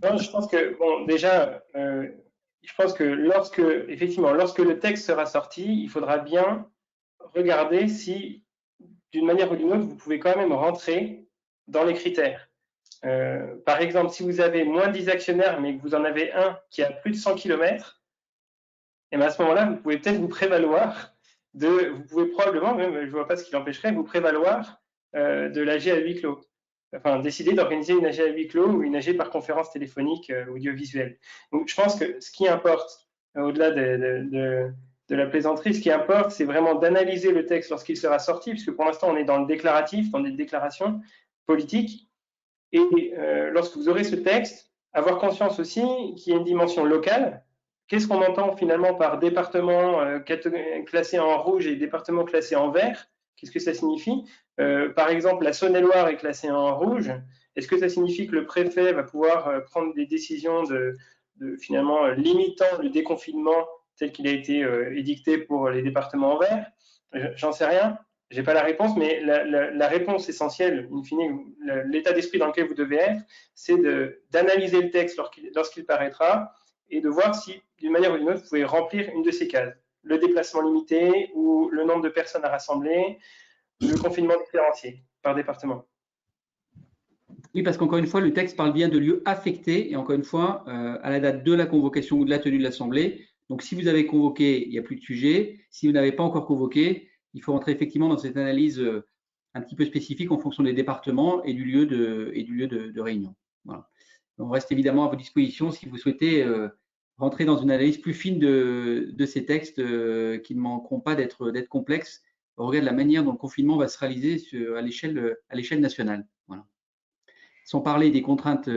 Non, je pense que, bon, déjà, je pense que effectivement, lorsque le texte sera sorti, il faudra bien regarder si, d'une manière ou d'une autre, vous pouvez quand même rentrer dans les critères. Par exemple, si vous avez moins de 10 actionnaires, mais que vous en avez un qui a plus de 100 km, et bien à ce moment-là, vous pouvez peut-être vous prévaloir vous pouvez probablement, même, je ne vois pas ce qui l'empêcherait, vous prévaloir de l'AG à huis clos. Enfin, décider d'organiser une AG à huis clos ou une AG par conférence téléphonique audiovisuelle. Donc, je pense que ce qui importe, au-delà de la plaisanterie, ce qui importe, c'est vraiment d'analyser le texte lorsqu'il sera sorti, puisque pour l'instant, on est dans le déclaratif, dans des déclarations politiques. Et lorsque vous aurez ce texte, avoir conscience aussi qu'il y a une dimension locale. Qu'est-ce qu'on entend finalement par département classé en rouge et département classé en vert? Qu'est-ce que ça signifie? Par exemple, la Saône-et-Loire est classée en rouge. Est-ce que ça signifie que le préfet va pouvoir prendre des décisions finalement limitant le déconfinement tel qu'il a été édicté pour les départements en vert? J'en sais rien. j'ai pas la réponse, mais la réponse essentielle, in fine, l'état d'esprit dans lequel vous devez être, c'est d'analyser le texte lorsqu'il paraîtra et de voir si, d'une manière ou d'une autre, vous pouvez remplir une de ces cases. Le déplacement limité ou le nombre de personnes à rassembler, le confinement différencié par département. Oui, parce qu'encore une fois, le texte parle bien de lieux affectés et encore une fois, à la date de la convocation ou de la tenue de l'Assemblée. Donc, si vous avez convoqué, il n'y a plus de sujet. Si vous n'avez pas encore convoqué, il faut rentrer effectivement dans cette analyse un petit peu spécifique en fonction des départements et du lieu de réunion. Voilà. On reste évidemment à vos dispositions si vous souhaitez rentrer dans une analyse plus fine de ces textes qui ne manqueront pas d'être complexes au regard de la manière dont le confinement va se réaliser à l'échelle nationale. Voilà. Sans parler des contraintes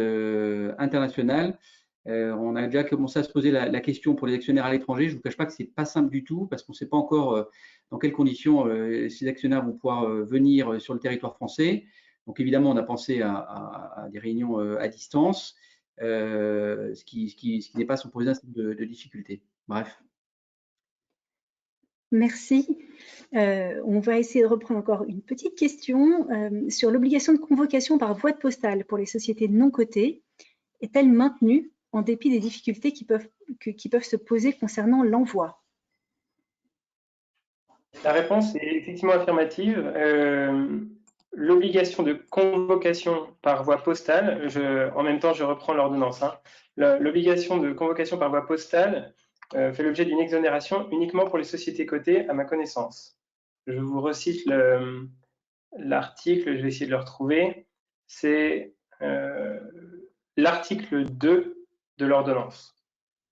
internationales, on a déjà commencé à se poser la question pour les actionnaires à l'étranger. Je ne vous cache pas que ce n'est pas simple du tout parce qu'on ne sait pas encore dans quelles conditions ces actionnaires vont pouvoir venir sur le territoire français. Donc évidemment, on a pensé à des réunions à distance, ce qui n'est pas sans poser un certain nombre de difficultés. Bref. Merci. On va essayer de reprendre encore une petite question sur l'obligation de convocation par voie de postale pour les sociétés non cotées. Est-elle maintenue en dépit des difficultés qui peuvent se poser concernant l'envoi? La réponse est effectivement affirmative. L'obligation de convocation par voie postale, en même temps je reprends l'ordonnance, hein. L'obligation de convocation par voie postale fait l'objet d'une exonération uniquement pour les sociétés cotées à ma connaissance. Je vous recite l'article, je vais essayer de le retrouver. C'est l'article 2 de l'ordonnance,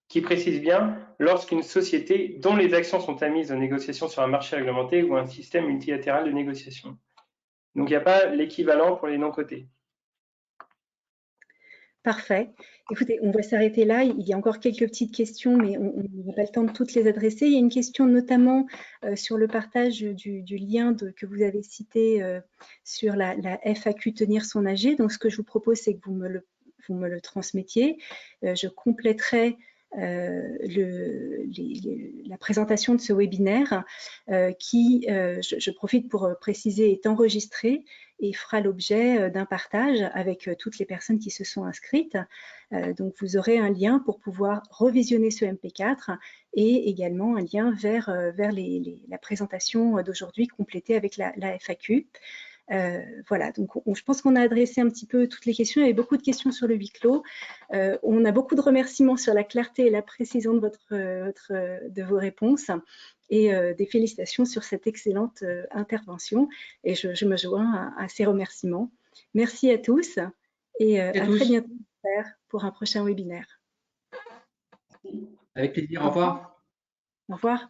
qui précise bien lorsqu'une société dont les actions sont admises aux négociations sur un marché réglementé ou un système multilatéral de négociation. Donc, il n'y a pas l'équivalent pour les non-cotés. Parfait. Écoutez, on va s'arrêter là. Il y a encore quelques petites questions, mais on n'a pas le temps de toutes les adresser. Il y a une question notamment sur le partage du lien que vous avez cité sur la FAQ tenir son AG. Donc, ce que je vous propose, c'est que vous me le transmettiez. Je compléterai la présentation de ce webinaire qui, je profite pour préciser, est enregistré et fera l'objet d'un partage avec toutes les personnes qui se sont inscrites. Donc, vous aurez un lien pour pouvoir revisionner ce MP4 et également un lien vers la présentation d'aujourd'hui complétée avec la FAQ. Voilà, donc je pense qu'on a adressé un petit peu toutes les questions. Il y avait beaucoup de questions sur le huis clos. On a beaucoup de remerciements sur la clarté et la précision de vos réponses et des félicitations sur cette excellente intervention. Et je me joins à ces remerciements. Merci à tous et à très bientôt pour un prochain webinaire. Avec plaisir, au revoir. Au revoir.